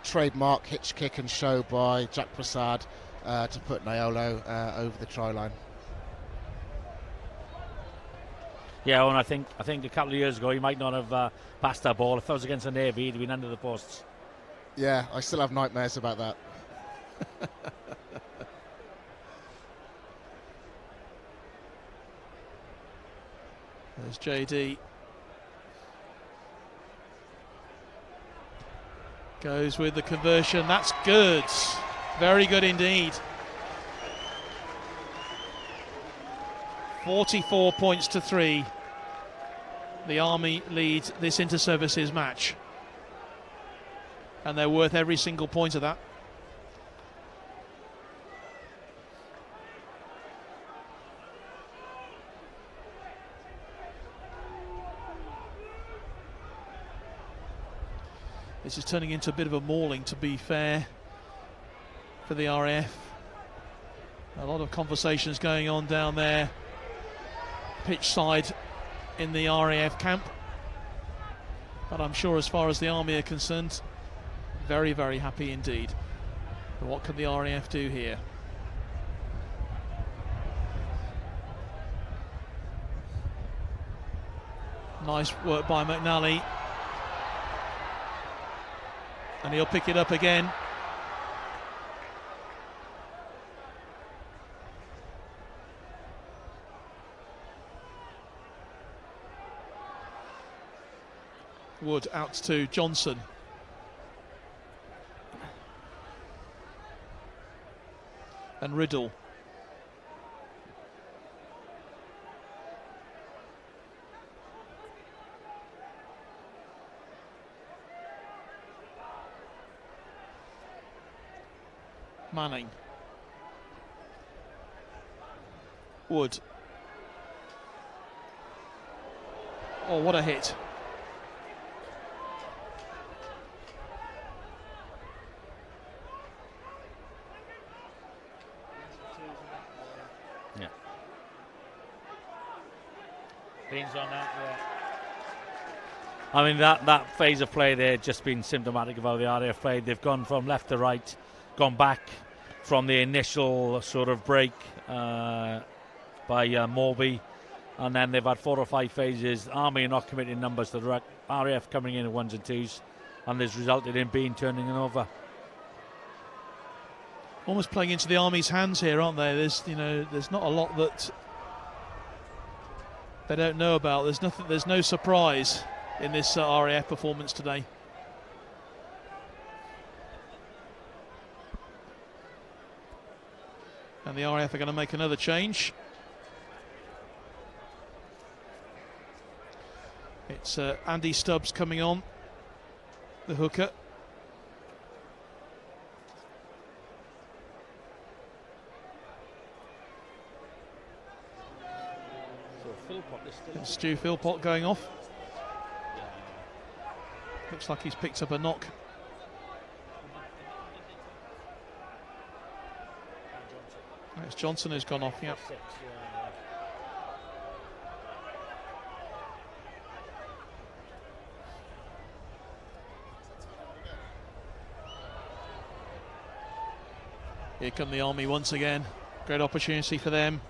Trademark hitch kick and show by Jack Prasad to put Niola over the try line. Yeah, and I think a couple of years ago he might not have passed that ball. If it was against the Navy, he'd have been under the posts. Yeah, I still have nightmares about that. There's JD. Goes with the conversion. That's good. Very good indeed. 44 points to 3. The Army lead this inter-services match. And they're worth every single point of that. This is turning into a bit of a mauling, to be fair, for the RAF. A lot of conversations going on down there, pitch side in the RAF camp. But I'm sure as far as the Army are concerned, very, very happy indeed. But what can the RAF do here? Nice work by McNally. And he'll pick it up again. Wood out to Johnson. And Riddle. Manning. Wood. Oh, what a hit. Yeah. Beans on that, yeah. I mean, that phase of play there just been symptomatic of how the RAF played. They've gone from left to right, gone back from the initial sort of break by Morby, and then they've had 4 or 5 phases. Army are not committing numbers to the RAF coming in at 1s and 2s, and this resulted in Bean turning it over. Almost playing into the Army's hands here, aren't they? There's not a lot that they don't know about. There's no surprise in this RAF performance today. And the RAF are going to make another change. It's Andy Stubbs coming on, the hooker. And Stu Philpott going off. Looks like he's picked up a knock. It's Johnson who's gone off, yeah. Here come the Army once again. Great opportunity for them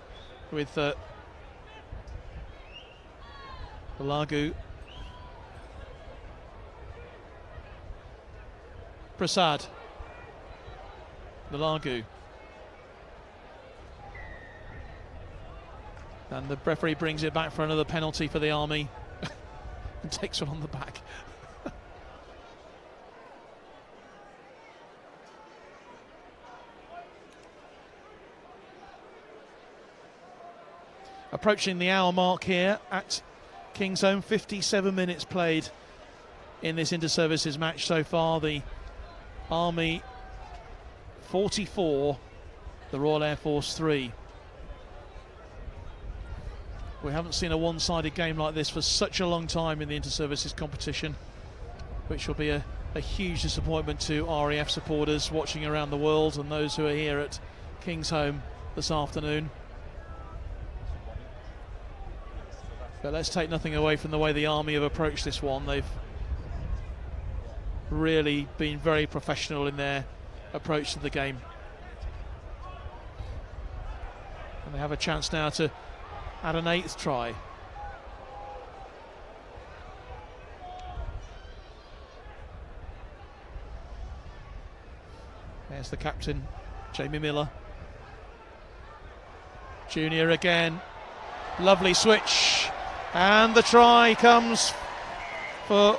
with Lagu. Prasad. Lagu. And the referee brings it back for another penalty for the Army and takes one on the back. Approaching the hour mark here at Kingsholm, 57 minutes played in this inter-services match so far. The Army 44, the Royal Air Force 3. We haven't seen a one-sided game like this for such a long time in the inter-services competition, which will be a huge disappointment to RAF supporters watching around the world and those who are here at Kingsholm this afternoon. But let's take nothing away from the way the Army have approached this one. They've really been very professional in their approach to the game. And they have a chance now to add an 8th try. There's the captain, Jamie Miller. Junior again. Lovely switch. And the try comes for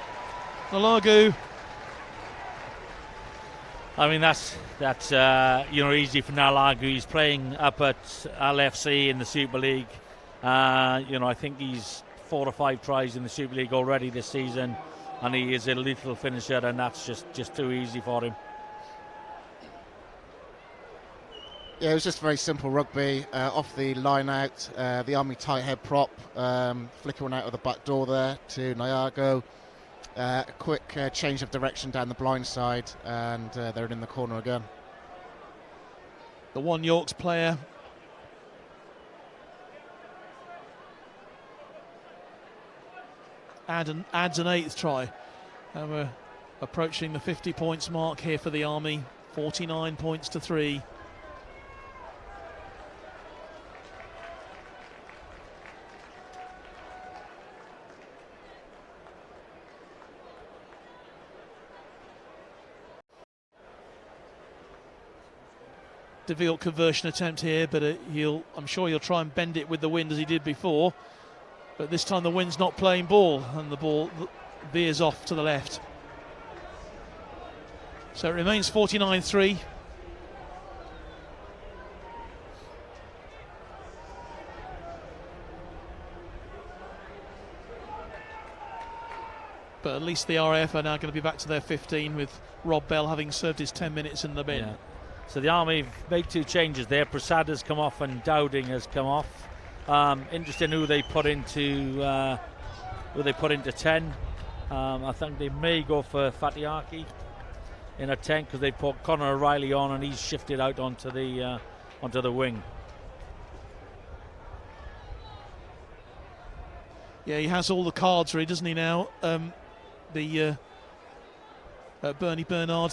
Lagu. I mean, that's easy for Lagu. He's playing up at LFC in the Super League. I think he's 4 or 5 tries in the Super League already this season, and he is a lethal finisher, and that's just too easy for him. Yeah, it was just very simple rugby. Off the line out, the Army tight head prop, flickering out of the back door there to Nyago. A quick change of direction down the blind side, and they're in the corner again. The one Yorks player adds an 8th try. And we're approaching the 50 points mark here for the Army. 49 points to 3. Difficult conversion attempt here, but I'm sure he'll try and bend it with the wind as he did before. But this time the wind's not playing ball, and the ball veers off to the left. So it remains 49-3. But at least the RAF are now going to be back to their 15 with Rob Bell having served his 10 minutes in the bin. Yeah. So the Army made 2 changes there. Prasad has come off and Dowding has come off. Interesting who they put into 10. I think they may go for Fatiaki in a 10 because they put Conor O'Reilly on and he's shifted out onto the wing. Yeah, he has all the cards ready, doesn't he now? Bernie Bernard,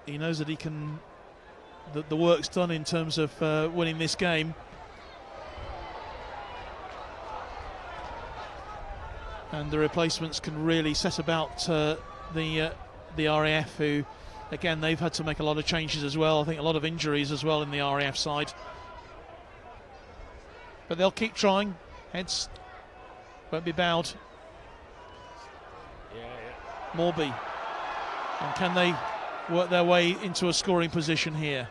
he knows that he can. The work's done in terms of winning this game. And the replacements can really set about the RAF, who, again, they've had to make a lot of changes as well. I think a lot of injuries as well in the RAF side. But they'll keep trying. Heads won't be bowed. Morby. And can they work their way into a scoring position here?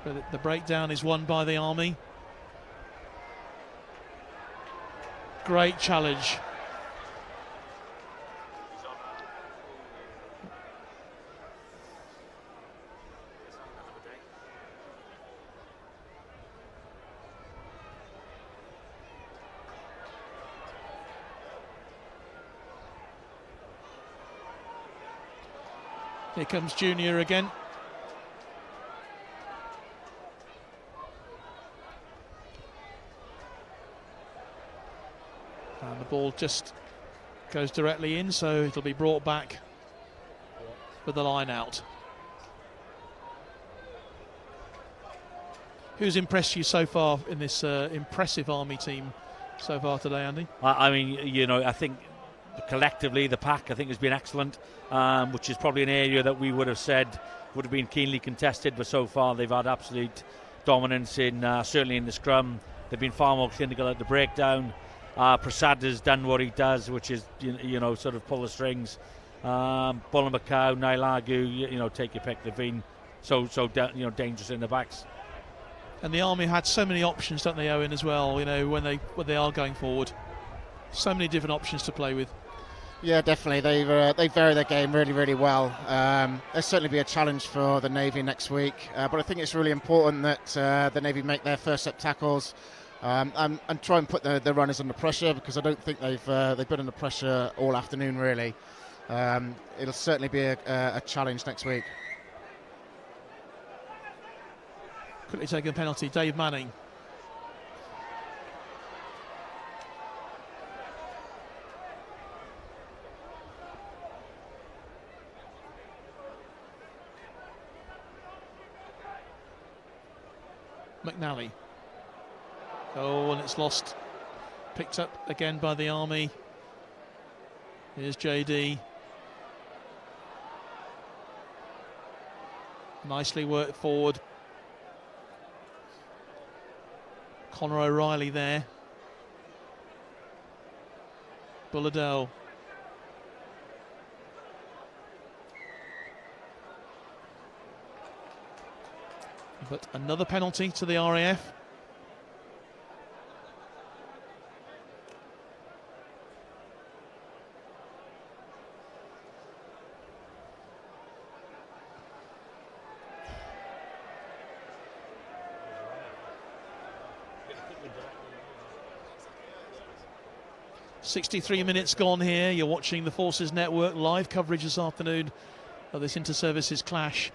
But the breakdown is won by the Army. Great challenge. Here comes Junior again. And the ball just goes directly in, so it'll be brought back with the line out. Who's impressed you so far in this impressive Army team so far today, Andy? I mean, you know, I think collectively the pack, I think, has been excellent, which is probably an area that we would have said would have been keenly contested, but so far they've had absolute dominance in certainly in the scrum. They've been far more clinical at the breakdown. Prasad has done what he does, which is you know, sort of pull the strings. Bullamakau, Nailagu, you know, take your pick. They've been so dangerous in the backs. And the Army had so many options, don't they, Owen, as well? You know, when they are going forward, so many different options to play with. Yeah, definitely. They vary their game really, really well. There'll certainly be a challenge for the Navy next week, but I think it's really important that the Navy make their first set tackles and try and put the runners under pressure, because I don't think they've been under pressure all afternoon, really. It'll certainly be a challenge next week. Quickly taking a penalty, Dave Manning. McNally. Oh, and it's lost. Picked up again by the Army. Here's JD. Nicely worked forward. Conor O'Reilly there. Bulladell. But another penalty to the RAF. .63 minutes gone here. You're watching the Forces Network live coverage this afternoon of this inter-services clash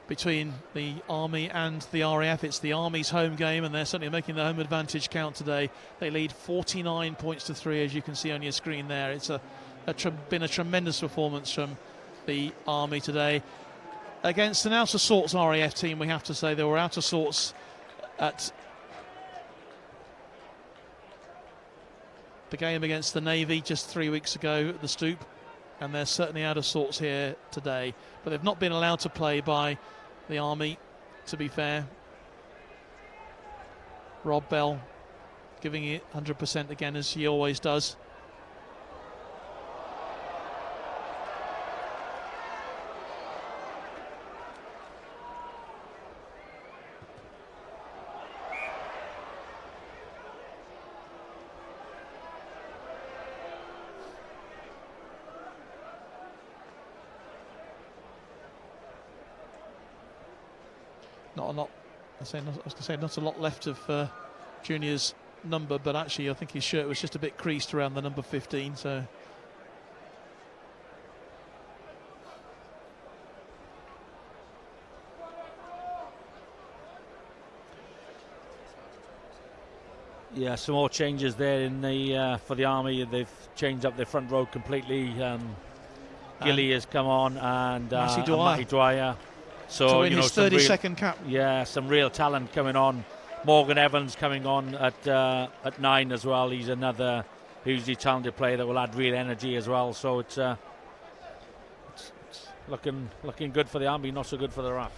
between the Army and the RAF. It's the Army's home game, and they're certainly making the home advantage count today. They lead 49 points to 3, as you can see on your screen there. It's been a tremendous performance from the Army today against an out of sorts RAF team. We have to say they were out of sorts at the game against the Navy just 3 weeks ago at the Stoop, and they're certainly out of sorts here today. But they've not been allowed to play by the Army, to be fair. Rob Bell giving it 100% again, as he always does. Not a lot. I was going to say not a lot left of Junior's number, but actually I think his shirt was just a bit creased around the number 15. So yeah, some more changes there in the for the Army. They've changed up their front row completely. Gilly has come on, and Matty Dwyer. So in his 32nd cap. Yeah, some real talent coming on. Morgan Evans coming on at 9 as well. He's another hugely talented player that will add real energy as well. So it's looking good for the Army, not so good for the RAF.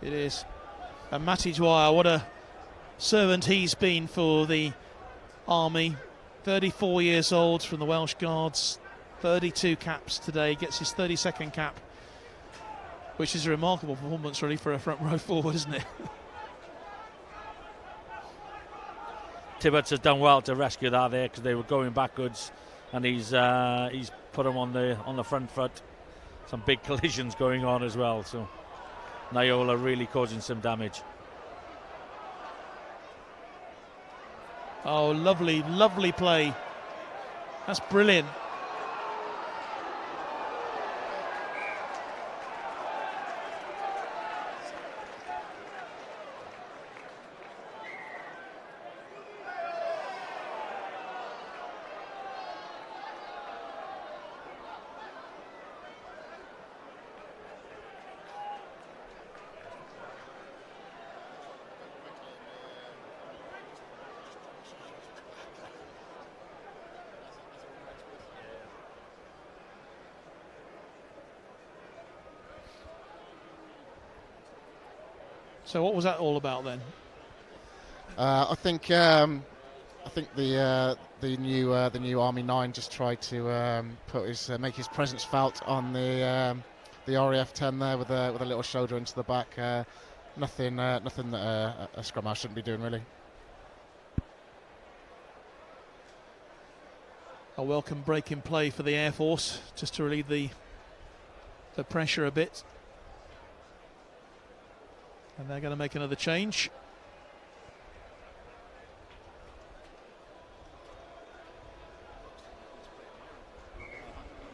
It is. And Matty Dwyer, what a servant he's been for the Army. 34 years old from the Welsh Guards. 32 caps today. Gets his 32nd cap, which is a remarkable performance really for a front row forward, isn't it? Tibbetts has done well to rescue that there, because they were going backwards, and he's put them on the front foot. Some big collisions going on as well, so Nayola really causing some damage. Oh, lovely, lovely play. That's brilliant. So what was that all about then? I think the new Army 9 just tried to make his presence felt on the RAF 10 there with a little shoulder into the back. Nothing that a scrum half shouldn't be doing, really. A welcome break in play for the Air Force, just to relieve the pressure a bit. And they're going to make another change.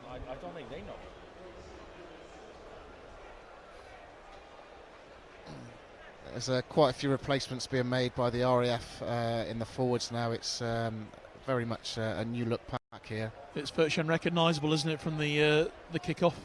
I don't think they know. There's quite a few replacements being made by the RAF in the forwards now. It's very much a new look pack here. It's virtually unrecognisable, isn't it, from the kick-off?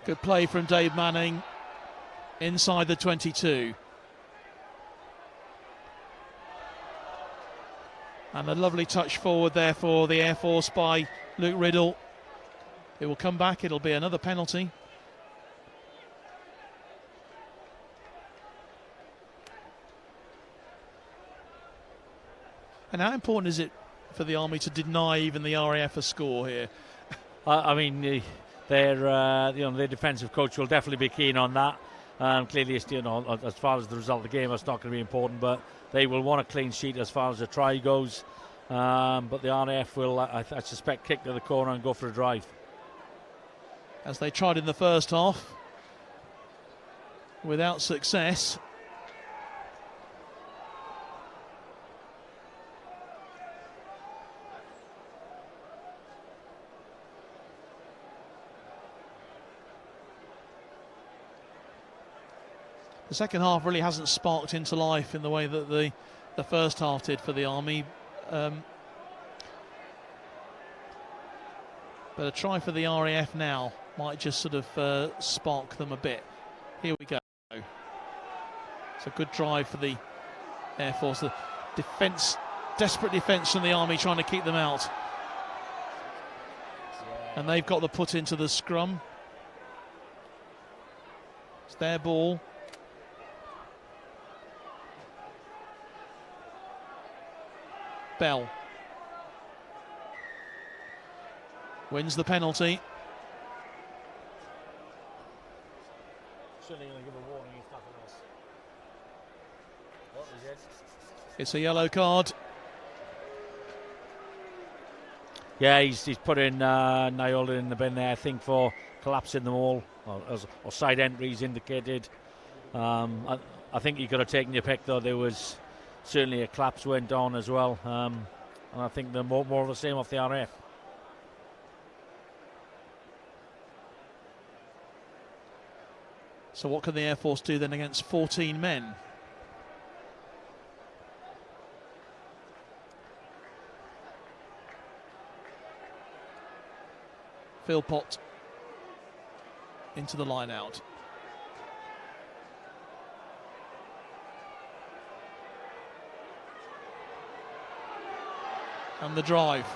Good play from Dave Manning inside the 22. And a lovely touch forward there for the Air Force by Luke Riddle. It will come back, it'll be another penalty. And how important is it for the Army to deny even the RAF a score here? I mean, their defensive coach will definitely be keen on that. Clearly, as far as the result of the game, it's not going to be important, but they will want a clean sheet as far as the try goes. But the RAF will, I suspect, kick to the corner and go for a drive. As they tried in the first half, without success. The second half really hasn't sparked into life in the way that the first half did for the Army. But a try for the RAF now might just sort of spark them a bit. Here we go. It's a good drive for the Air Force. The defence, desperate defence from the Army trying to keep them out. And they've got the put into the scrum. It's their ball. Bell wins the penalty. Certainly going to give a warning if nothing else. What is it? It's a yellow card. Yeah, he's put in Niall in the bin there, I think, for collapsing the wall, or side entries indicated. I think you could have taken your pick, though. There was certainly a collapse went on as well, and I think they're more of the same off the RAF. So what can the Air Force do then against 14 men? Philpott into the line out. And the drive.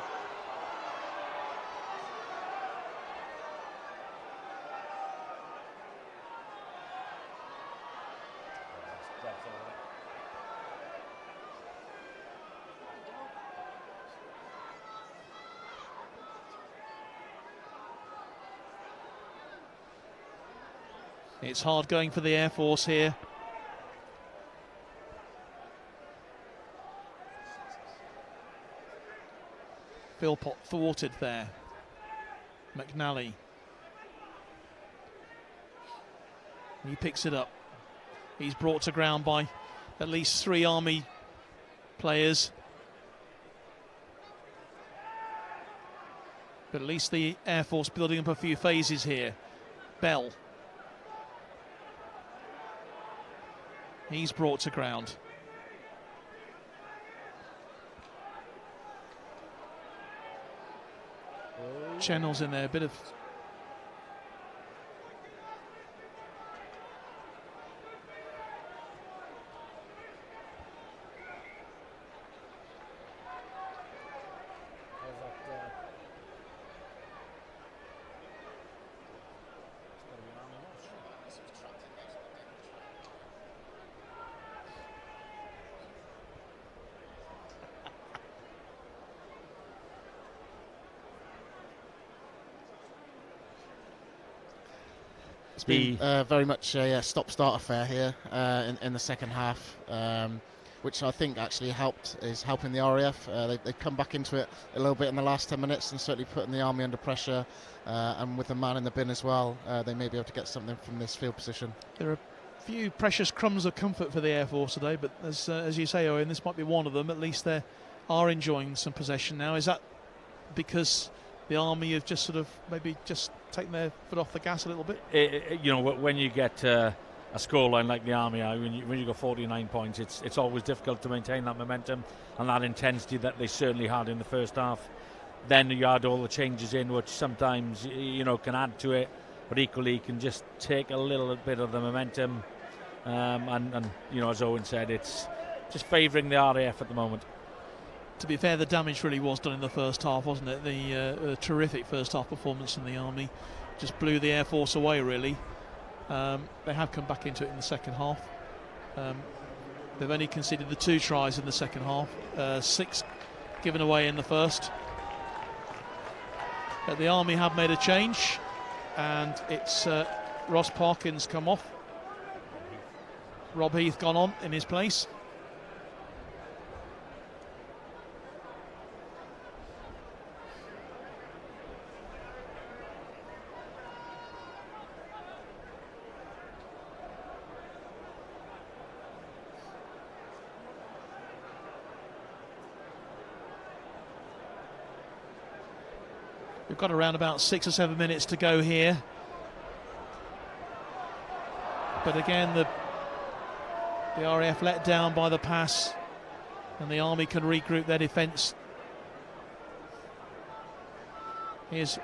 It's hard going for the Air Force here. Philpott thwarted there. McNally. He picks it up. He's brought to ground by at least 3 Army players. But at least the Air Force building up a few phases here. Bell. He's brought to ground. Channel's in there, a bit of... It's been very much a stop-start affair here in the second half, which I think actually is helping the RAF. They've come back into it a little bit in the last 10 minutes and certainly putting the Army under pressure, and with the man in the bin as well, they may be able to get something from this field position. There are a few precious crumbs of comfort for the Air Force today, but as you say, Owen, this might be one of them. At least they are enjoying some possession now. Is that because the Army have just sort of maybe just taken their foot off the gas a little bit? You know, when you get a scoreline like the Army, when you go 49 points, it's always difficult to maintain that momentum and that intensity that they certainly had in the first half. Then you add all the changes in, which sometimes can add to it, but equally can just take a little bit of the momentum. And as Owen said, it's just favouring the RAF at the moment. To be fair, the damage really was done in the first half, wasn't it? The terrific first half performance from the Army just blew the Air Force away, really. They have come back into it in the second half. They've only conceded the 2 tries in the second half, 6 given away in the first. But the Army have made a change, and it's Ross Parkins come off. Rob Heath gone on in his place. We've got around about 6 or 7 minutes to go here. But again, the The RAF let down by the pass, and the Army can regroup their defence. Here's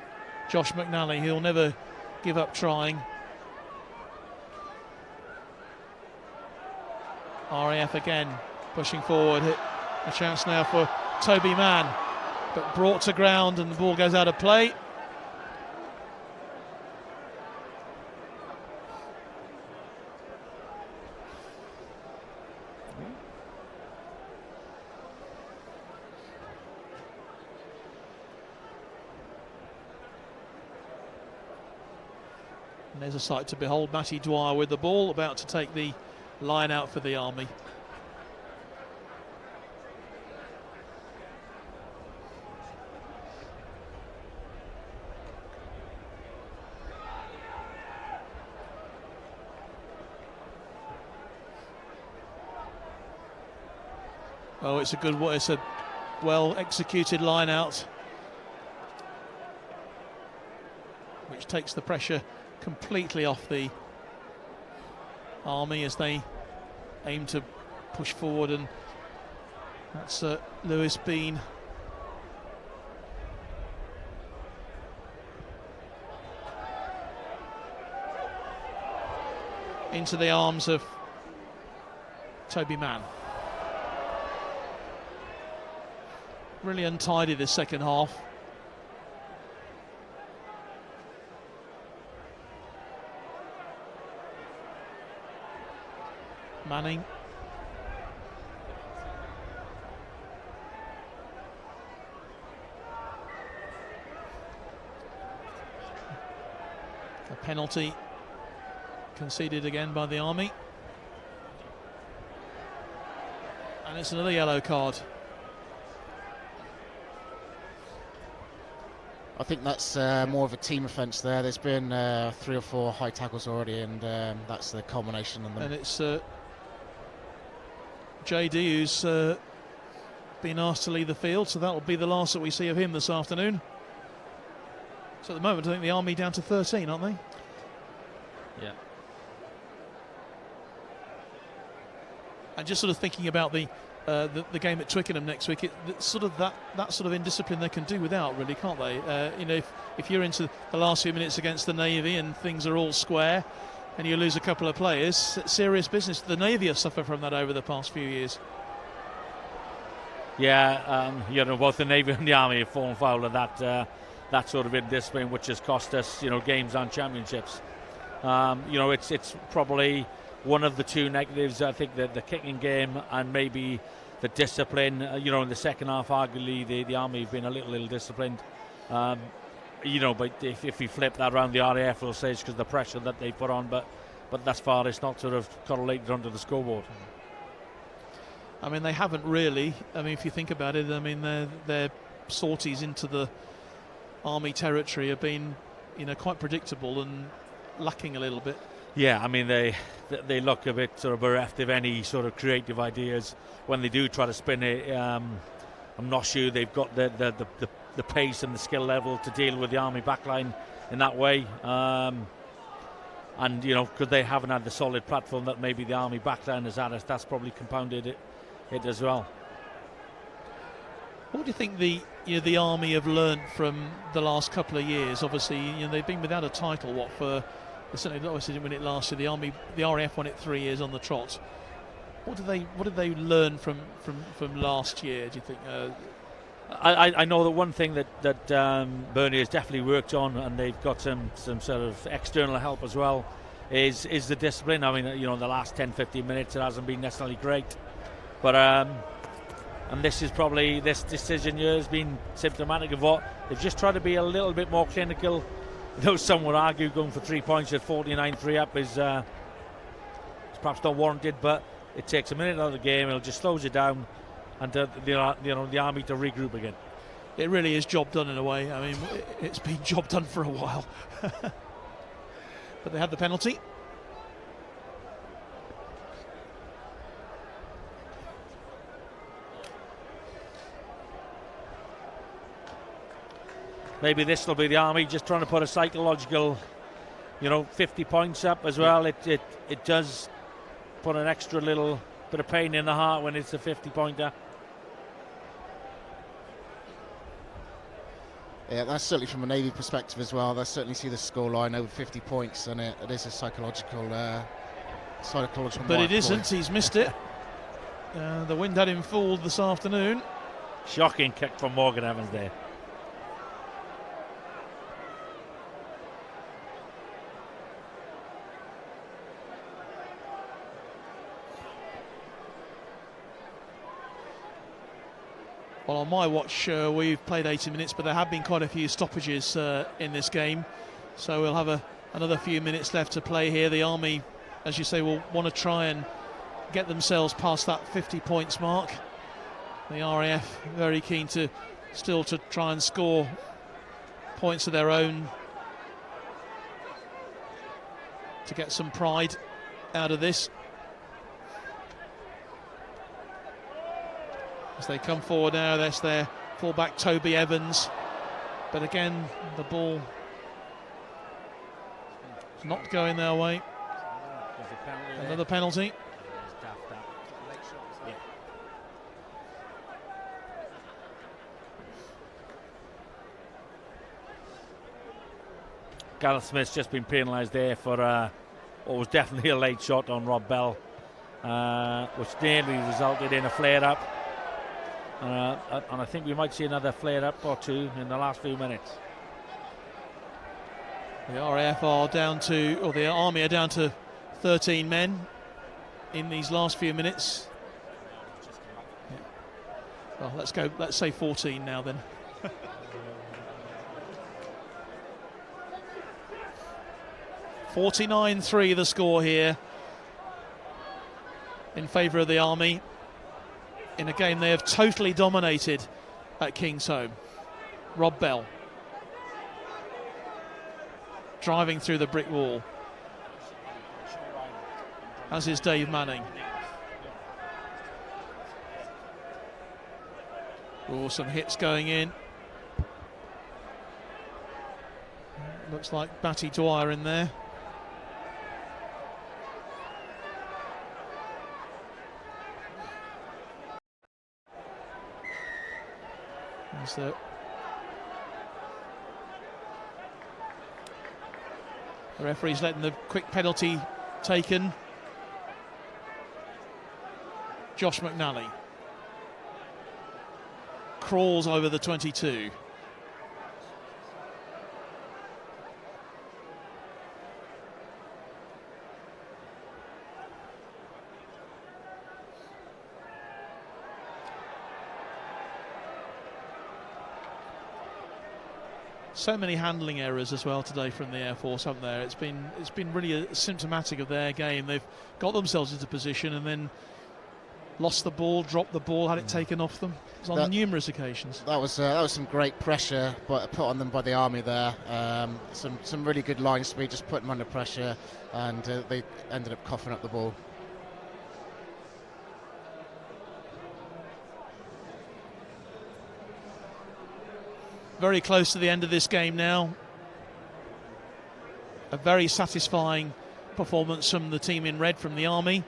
Josh McNally, he'll never give up trying. RAF again pushing forward. A chance now for Toby Mann, but brought to ground and the ball goes out of play. And there's a sight to behold. Matty Dwyer with the ball, about to take the line out for the Army. Oh, it's a well executed line out, which takes the pressure completely off the Army as they aim to push forward, and that's Lewis Bean. Into the arms of Toby Mann. Really untidy this second half. Manning. A penalty conceded again by the Army. And it's another yellow card. I think that's more of a team offence there. There's been 3 or 4 high tackles already, and that's the culmination of them. And it's JD who's been asked to leave the field, so that will be the last that we see of him this afternoon. So at the moment, I think the Army down to 13, aren't they? Yeah. And just sort of thinking about the game at Twickenham next week, it's sort of that sort of indiscipline they can do without, really, can't they? You know, if you're into the last few minutes against the Navy and things are all square, and you lose a couple of players, it's serious business. The Navy have suffered from that over the past few years. Yeah, you know, both the Navy and the Army have fallen foul of that sort of indiscipline, which has cost us, you know, games and championships. You know, it's probably one of the 2 negatives. I think that the kicking game and maybe the discipline. You know, in the second half, arguably the Army have been a little disciplined. You know, but if we flip that around, the RAF will say it's because of the pressure that they put on, but thus far it's not sort of correlated onto the scoreboard. I mean, they haven't really. I mean, if you think about it, I mean, their sorties into the Army territory have been, you know, quite predictable and lacking a little bit. Yeah, I mean, they look a bit sort of bereft of any sort of creative ideas when they do try to spin it. I'm not sure they've got the pace and the skill level to deal with the Army backline in that way. And, you know, because they haven't had the solid platform that maybe the Army backline has had, that's probably compounded it as well. What do you think the Army have learned from the last couple of years? Obviously, you know, they've been without a title, they certainly obviously didn't win it last year. The RAF won it 3 years on the trot. What did they learn from last year, do you think? I know that one thing that Bernie has definitely worked on, and they've got some sort of external help as well, is the discipline. I mean, you know, the last 10-15 minutes it hasn't been necessarily great, but and this decision here has been symptomatic of what they've just tried to be a little bit more clinical. Though some would argue going for 3 points at 49-3 up is perhaps not warranted, but it takes a minute out of the game. It'll just slows it down, and the Army to regroup again. It really is job done in a way. I mean, it's been job done for a while. But they had the penalty. Maybe this will be the Army just trying to put a psychological, you know, 50 points up as well. It does put an extra little bit of pain in the heart when it's a 50-pointer. Yeah, that's certainly from a Navy perspective as well. They certainly see the scoreline over 50 points, and it is a psychological But it isn't. He's missed it. The wind had him fooled this afternoon. Shocking kick from Morgan Evans there. Well, on my watch, we've played 80 minutes, but there have been quite a few stoppages in this game. So we'll have another few minutes left to play here. The Army, as you say, will want to try and get themselves past that 50 points mark. The RAF very keen to still to try and score points of their own to get some pride out of this. As they come forward now, that's their fullback Toby Evans. But again, the ball is not going their way. Another penalty. Gareth Smith's just been penalised there for what was definitely a late shot on Rob Bell, which nearly resulted in a flare-up. And I think we might see another flare-up or two in the last few minutes. The RAF are down to, or the Army are down to 13 men in these last few minutes. Yeah. Well, let's say 14 now then. 49-3 the score here in favour of the Army in a game they have totally dominated at Kingsholm. Rob Bell driving through the brick wall, as is Dave Manning. Oh, some hits going in. Looks like Batty Dwyer in there. So the referee's letting the quick penalty taken. Josh McNally crawls over the 22. So many handling errors as well today from the Air Force up there. It's been really symptomatic of their game. They've got themselves into position and then lost the ball, dropped the ball, had it taken off them. It was on numerous occasions. That was some great pressure put on them by the Army there. Some really good line speed, just put them under pressure, and they ended up coughing up the ball. Very close to the end of this game now. A very satisfying performance from the team in red from the Army.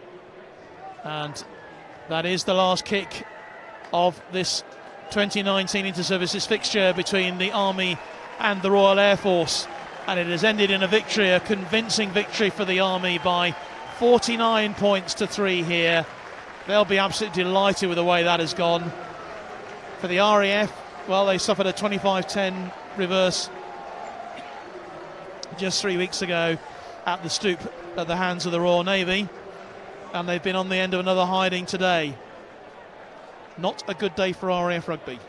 And that is the last kick of this 2019 Inter-Services fixture between the Army and the Royal Air Force. And it has ended in a victory, a convincing victory for the Army by 49 points to 3 here. They'll be absolutely delighted with the way that has gone. For the RAF, well, they suffered a 25-10 reverse just 3 weeks ago at the Stoop at the hands of the Royal Navy, and they've been on the end of another hiding today. Not a good day for RAF Rugby.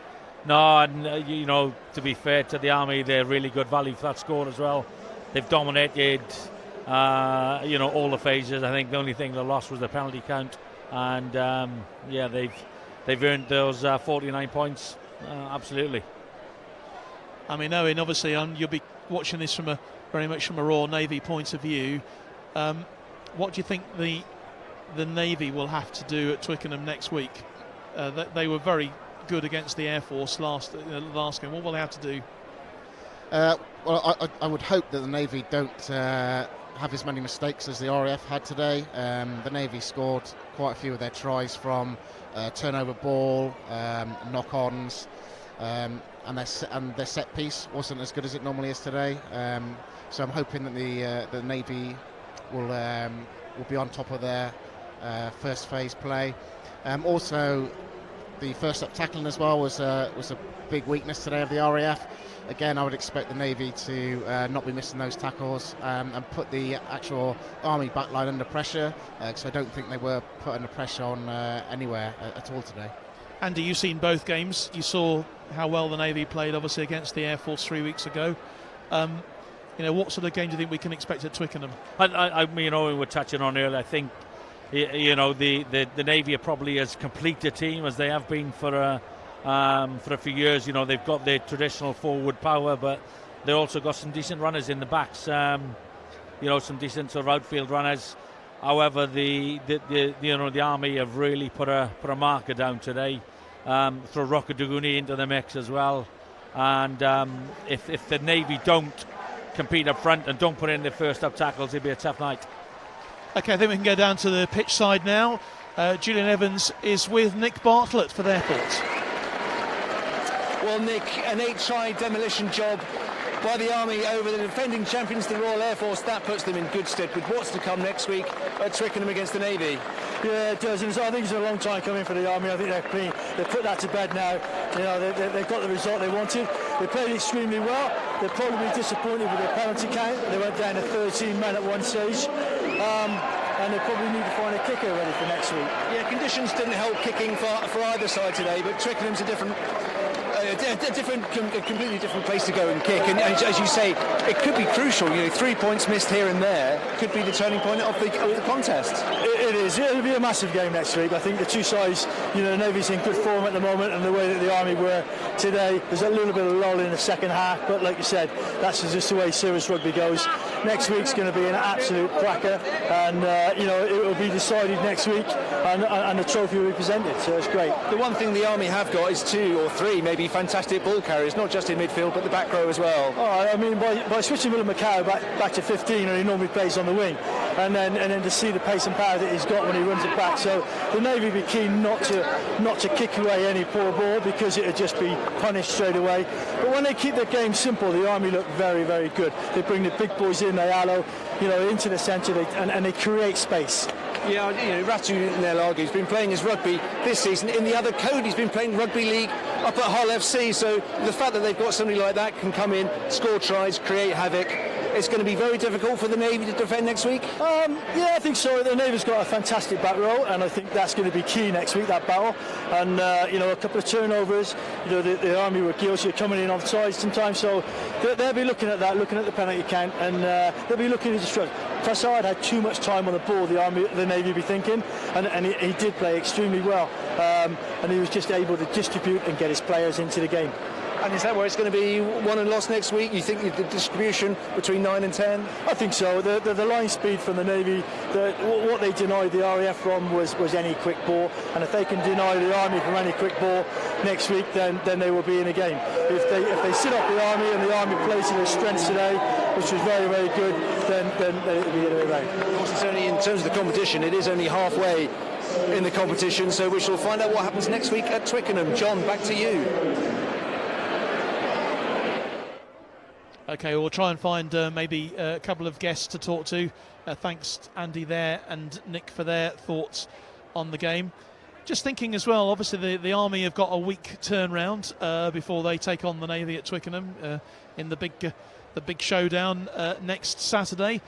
No, and you know, to be fair to the Army, they're really good value for that score as well. They've dominated, all the phases. I think the only thing they lost was the penalty count, and they've earned those 49 points. Absolutely. I mean, Owen, obviously, you'll be watching this very much from a Royal Navy point of view. What do you think the Navy will have to do at Twickenham next week? They were very good against the Air Force last game. What will they have to do? Well, I would hope that the Navy don't have as many mistakes as the RAF had today. The Navy scored quite a few of their tries from turnover ball, knock-ons, and their set piece wasn't as good as it normally is today. So I'm hoping that the Navy will be on top of their first phase play. Also, the first up tackling as well was a big weakness today of the RAF. Again, I would expect the Navy to not be missing those tackles and put the actual Army backline under pressure, because I don't think they were put under pressure on anywhere at all today. Andy, you've seen both games. You saw how well the Navy played, obviously, against the Air Force 3 weeks ago. What sort of game do you think we can expect at Twickenham? I mean, we were touching on earlier. I think, the Navy are probably as complete a team as they have been for a few years. They've got their traditional forward power, but they also got some decent runners in the backs. Some decent sort of outfield runners. However, the Army have really put a marker down today. Throw Rockaduguni into the mix as well, and if the Navy don't compete up front and don't put in their first up tackles, it'll be a tough night. Okay, I think we can go down to the pitch side now. Julian Evans is with Nick Bartlett for their thoughts. Well, Nick, an 8-try demolition job by the Army over the defending champions, the Royal Air Force. That puts them in good stead with what's to come next week at Twickenham against the Navy. Yeah, it does. And I think it's a long time coming for the Army. I think they've put that to bed now. They've got the result they wanted. They played extremely well. They're probably disappointed with their penalty count. They went down to 13 men at one stage. And they probably need to find a kicker ready for next week. Yeah, conditions didn't help kicking for either side today, but Twickenham's a completely different place to go and kick, and as you say, it could be crucial. 3 points missed here and there could be the turning point of the contest. It is. It'll be a massive game next week. I think the two sides, the Navy's in good form at the moment, and the way that the Army were today, there's a little bit of lull in the second half, but like you said, that's just the way serious rugby goes. Next week's going to be an absolute cracker, and it will be decided next week, and the trophy will be presented, so it's great. The one thing the Army have got is 2 or 3 maybe fantastic ball carriers, not just in midfield but the back row as well. I mean, by switching William Macau back to 15, and he normally plays on the wing, and then to see the pace and power that he's got when he runs it back, so the Navy be keen not to kick away any poor ball, because it would just be punished straight away. But when they keep their game simple, the Army look very, very good. They bring the big boys in, they allow into the centre, and they create space. Yeah, Ratu Nelagi has been playing his rugby this season in the other code. He's been playing rugby league up at Hull FC, so the fact that they've got somebody like that can come in, score tries, create havoc. It's going to be very difficult for the Navy to defend next week. Yeah, I think so. The Navy's got a fantastic back row, and I think that's going to be key next week, that battle. And a couple of turnovers. The Army were guilty of coming in offside sometimes, so they'll be looking at that, looking at the penalty count, and they'll be looking at the Prasad had too much time on the ball, the Navy be thinking, and he did play extremely well, and he was just able to distribute and get his players into the game. And is that where it's going to be won and lost next week? You think the distribution between 9 and 10? I think so. The line speed from the Navy, what they denied the RAF from was any quick ball, and if they can deny the Army from any quick ball next week, then they will be in a game. If they sit up the Army and the Army plays to their strengths today, which was very, very good, then it will be in a game. Of course, it's only in terms of the competition, it is only halfway in the competition, so we shall find out what happens next week at Twickenham. John, back to you. Okay, we'll try and find maybe a couple of guests to talk to. Thanks, Andy there and Nick, for their thoughts on the game. Just thinking as well, obviously the Army have got a week turnaround before they take on the Navy at Twickenham in the big showdown next Saturday.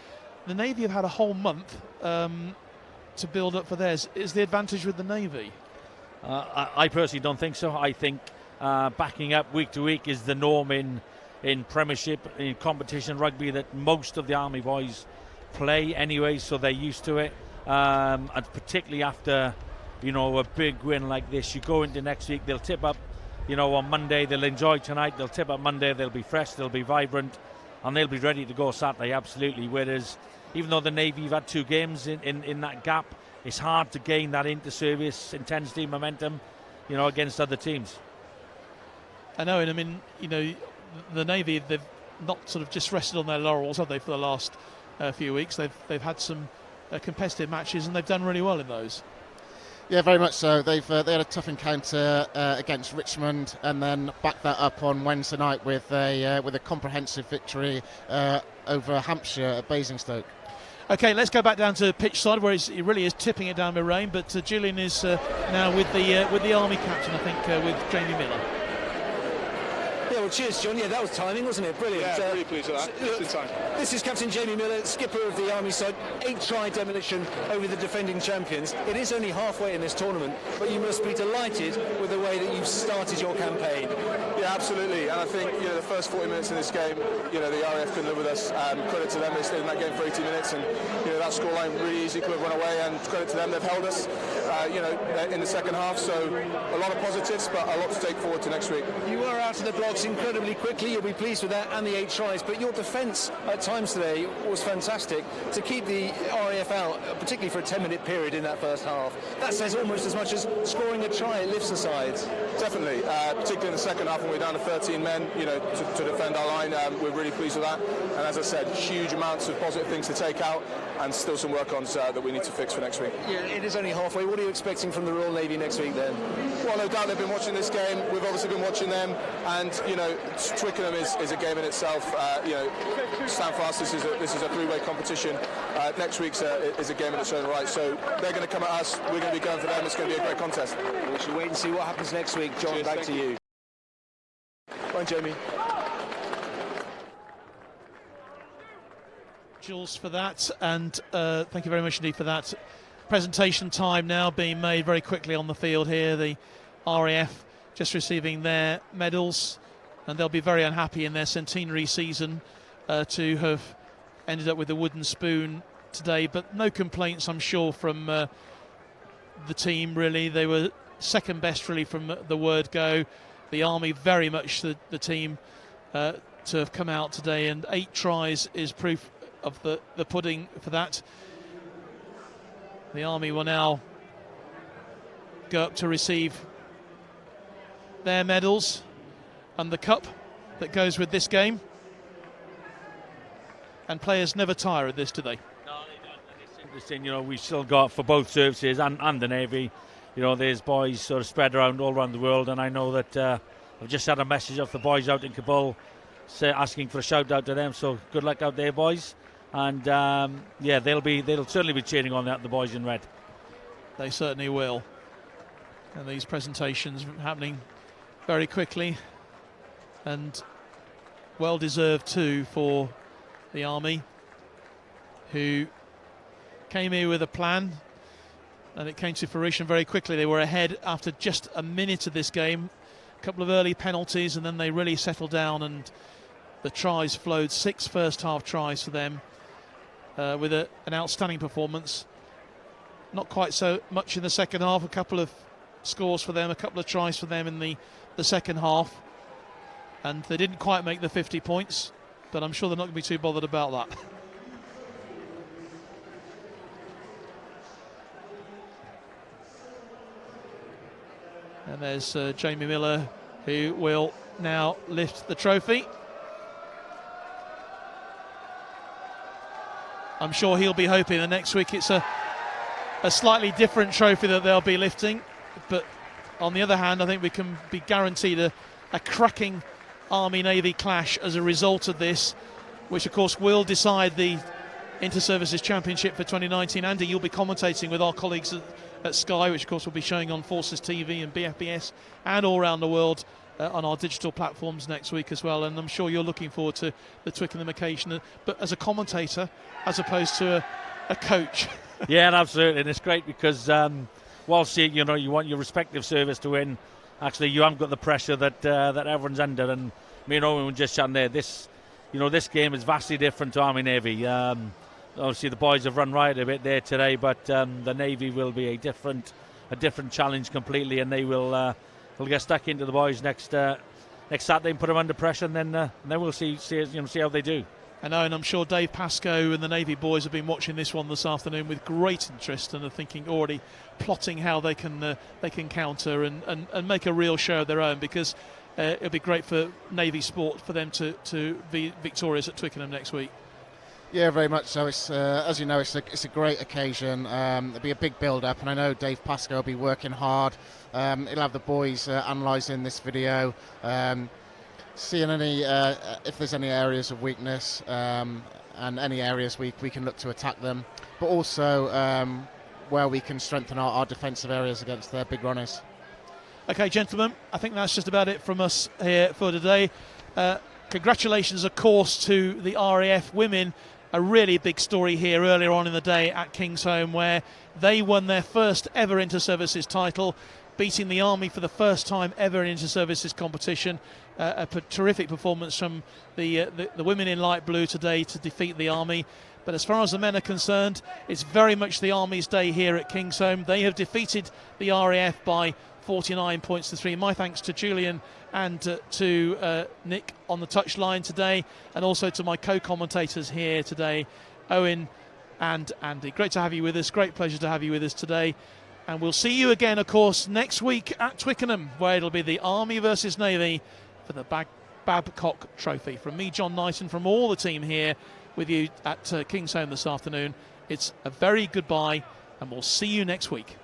The Navy have had a whole month to build up for theirs. Is the advantage with the Navy? I personally don't think so. I think backing up week to week is the norm in Premiership, in competition rugby, that most of the Army boys play anyway, so they're used to it. And particularly after, a big win like this, you go into next week, they'll tip up, on Monday, they'll enjoy tonight, they'll tip up Monday, they'll be fresh, they'll be vibrant, and they'll be ready to go Saturday, absolutely. Whereas, even though the Navy have had 2 games in that gap, it's hard to gain that inter-service intensity, momentum, against other teams. I know, and the Navy, they've not sort of just rested on their laurels, have they, for the last few weeks. They've had some competitive matches, and they've done really well in those. Yeah, very much so. They had a tough encounter against Richmond, and then backed that up on Wednesday night with a comprehensive victory over Hampshire at Basingstoke. Okay, let's go back down to pitch side where it really is tipping it down with rain. But Julian is now with the Army captain, I think, with Jamie Miller. Yeah, well, cheers, John. Yeah, that was timing, wasn't it? Brilliant. Yeah, really pleased with that. Just in time. This is Captain Jamie Miller, skipper of the Army side. 8-try demolition over the defending champions. It is only halfway in this tournament, but you must be delighted with the way that you've started your campaign. Yeah, absolutely. And I think the first 40 minutes in this game, the RAF couldn't live with us. Credit to them, they stayed in that game for 80 minutes, and that scoreline really easy, could have run away. And credit to them, they've held us. In the second half. So a lot of positives, but a lot to take forward to next week. You were out of the blocks incredibly quickly. You'll be pleased with that, and the 8 tries. But your defence at times today was fantastic to keep the RAF out, particularly for a 10-minute period in that first half. That says almost as much as scoring a try. It lifts the sides. Definitely, particularly in the second half when we're down to 13 men, to defend our line. We're really pleased with that. And as I said, huge amounts of positive things to take out, and still some work on that we need to fix for next week. Yeah, it is only halfway. What are you expecting from the Royal Navy next week then? Well, no doubt they've been watching this game. We've obviously been watching them, and Twickenham is a game in itself. Stand fast. This is a three-way competition. Next week's is a game in its own right. So they're going to come at us. We're going to be going for them. It's going to be a great contest. We should wait and see what happens next week. John, cheers, back to you. Bye, Jamie. Jules, for that, and thank you very much indeed for that. Presentation time now being made very quickly on the field here. The RAF just receiving their medals, and they'll be very unhappy in their centenary season to have ended up with a wooden spoon today, but no complaints, I'm sure, from the team. Really, they were second best really from the word go. The Army very much the team to have come out today, and 8 tries is proof of the pudding for that. The Army will now go up to receive their medals and the cup that goes with this game. And players never tire of this, do they? No, they don't. It's interesting, we've still got, for both services and the Navy, there's boys sort of spread around all around the world, and I know that I've just had a message off the boys out in Kabul asking for a shout out to them, so good luck out there, boys. And they'll certainly be cheering on the boys in red. They certainly will. And these presentations happening very quickly, and well deserved too for the Army, who came here with a plan, and it came to fruition very quickly. They were ahead after just a minute of this game, a couple of early penalties, and then they really settled down, and the tries flowed. 6 first half tries for them, with an outstanding performance. Not quite so much in the second half. A couple of scores for them, a couple of tries for them in the second half, and they didn't quite make the 50 points, but I'm sure they're not going to be too bothered about that. And there's Jamie Miller, who will now lift the trophy. I'm sure he'll be hoping that next week it's a slightly different trophy that they'll be lifting. But on the other hand, I think we can be guaranteed a cracking Army-Navy clash as a result of this, which of course will decide the Inter-Services Championship for 2019. Andy, you'll be commentating with our colleagues at Sky, which of course will be showing on Forces TV and BFBS and all around the world on our digital platforms next week as well. And I'm sure you're looking forward to the Twickenham occasion, but as a commentator as opposed to a coach. Yeah, absolutely. And it's great because whilst you want your respective service to win, actually you haven't got the pressure that everyone's under. And me and Owen were just chatting there. This game is vastly different to Army Navy. Obviously the boys have run riot a bit there today, but the Navy will be a different challenge completely, and they'll get stuck into the boys next Saturday and put them under pressure, and then we'll see how they do. I know, and I'm sure Dave Pascoe and the Navy boys have been watching this one this afternoon with great interest, and are thinking, already plotting how they can counter and make a real show of their own, because it'll be great for Navy sport for them to be victorious at Twickenham next week. Yeah, very much so. It's as you know, it's a great occasion. There'll be a big build-up, and I know Dave Pascoe will be working hard. He'll have the boys analysing this video, seeing any if there's any areas of weakness, and any areas we can look to attack them, but also where we can strengthen our defensive areas against their big runners. Okay, gentlemen, I think that's just about it from us here for today. Congratulations, of course, to the RAF women. A really big story here earlier on in the day at Kingsholm, where they won their first ever inter-services title, beating the Army for the first time ever in inter-services competition. A terrific performance from the women in light blue today to defeat the Army. But as far as the men are concerned, it's very much the Army's day here at Kingsholm. They have defeated the RAF by 49 points to 3. My thanks to Julian and to Nick on the touchline today, and also to my co-commentators here today, Owen and Andy. Great to have you with us. Great pleasure to have you with us today. And we'll see you again, of course, next week at Twickenham, where it'll be the Army versus Navy for the Babcock Trophy. From me, John Knighton, from all the team here with you at Kingsholm this afternoon, it's a very goodbye, and we'll see you next week.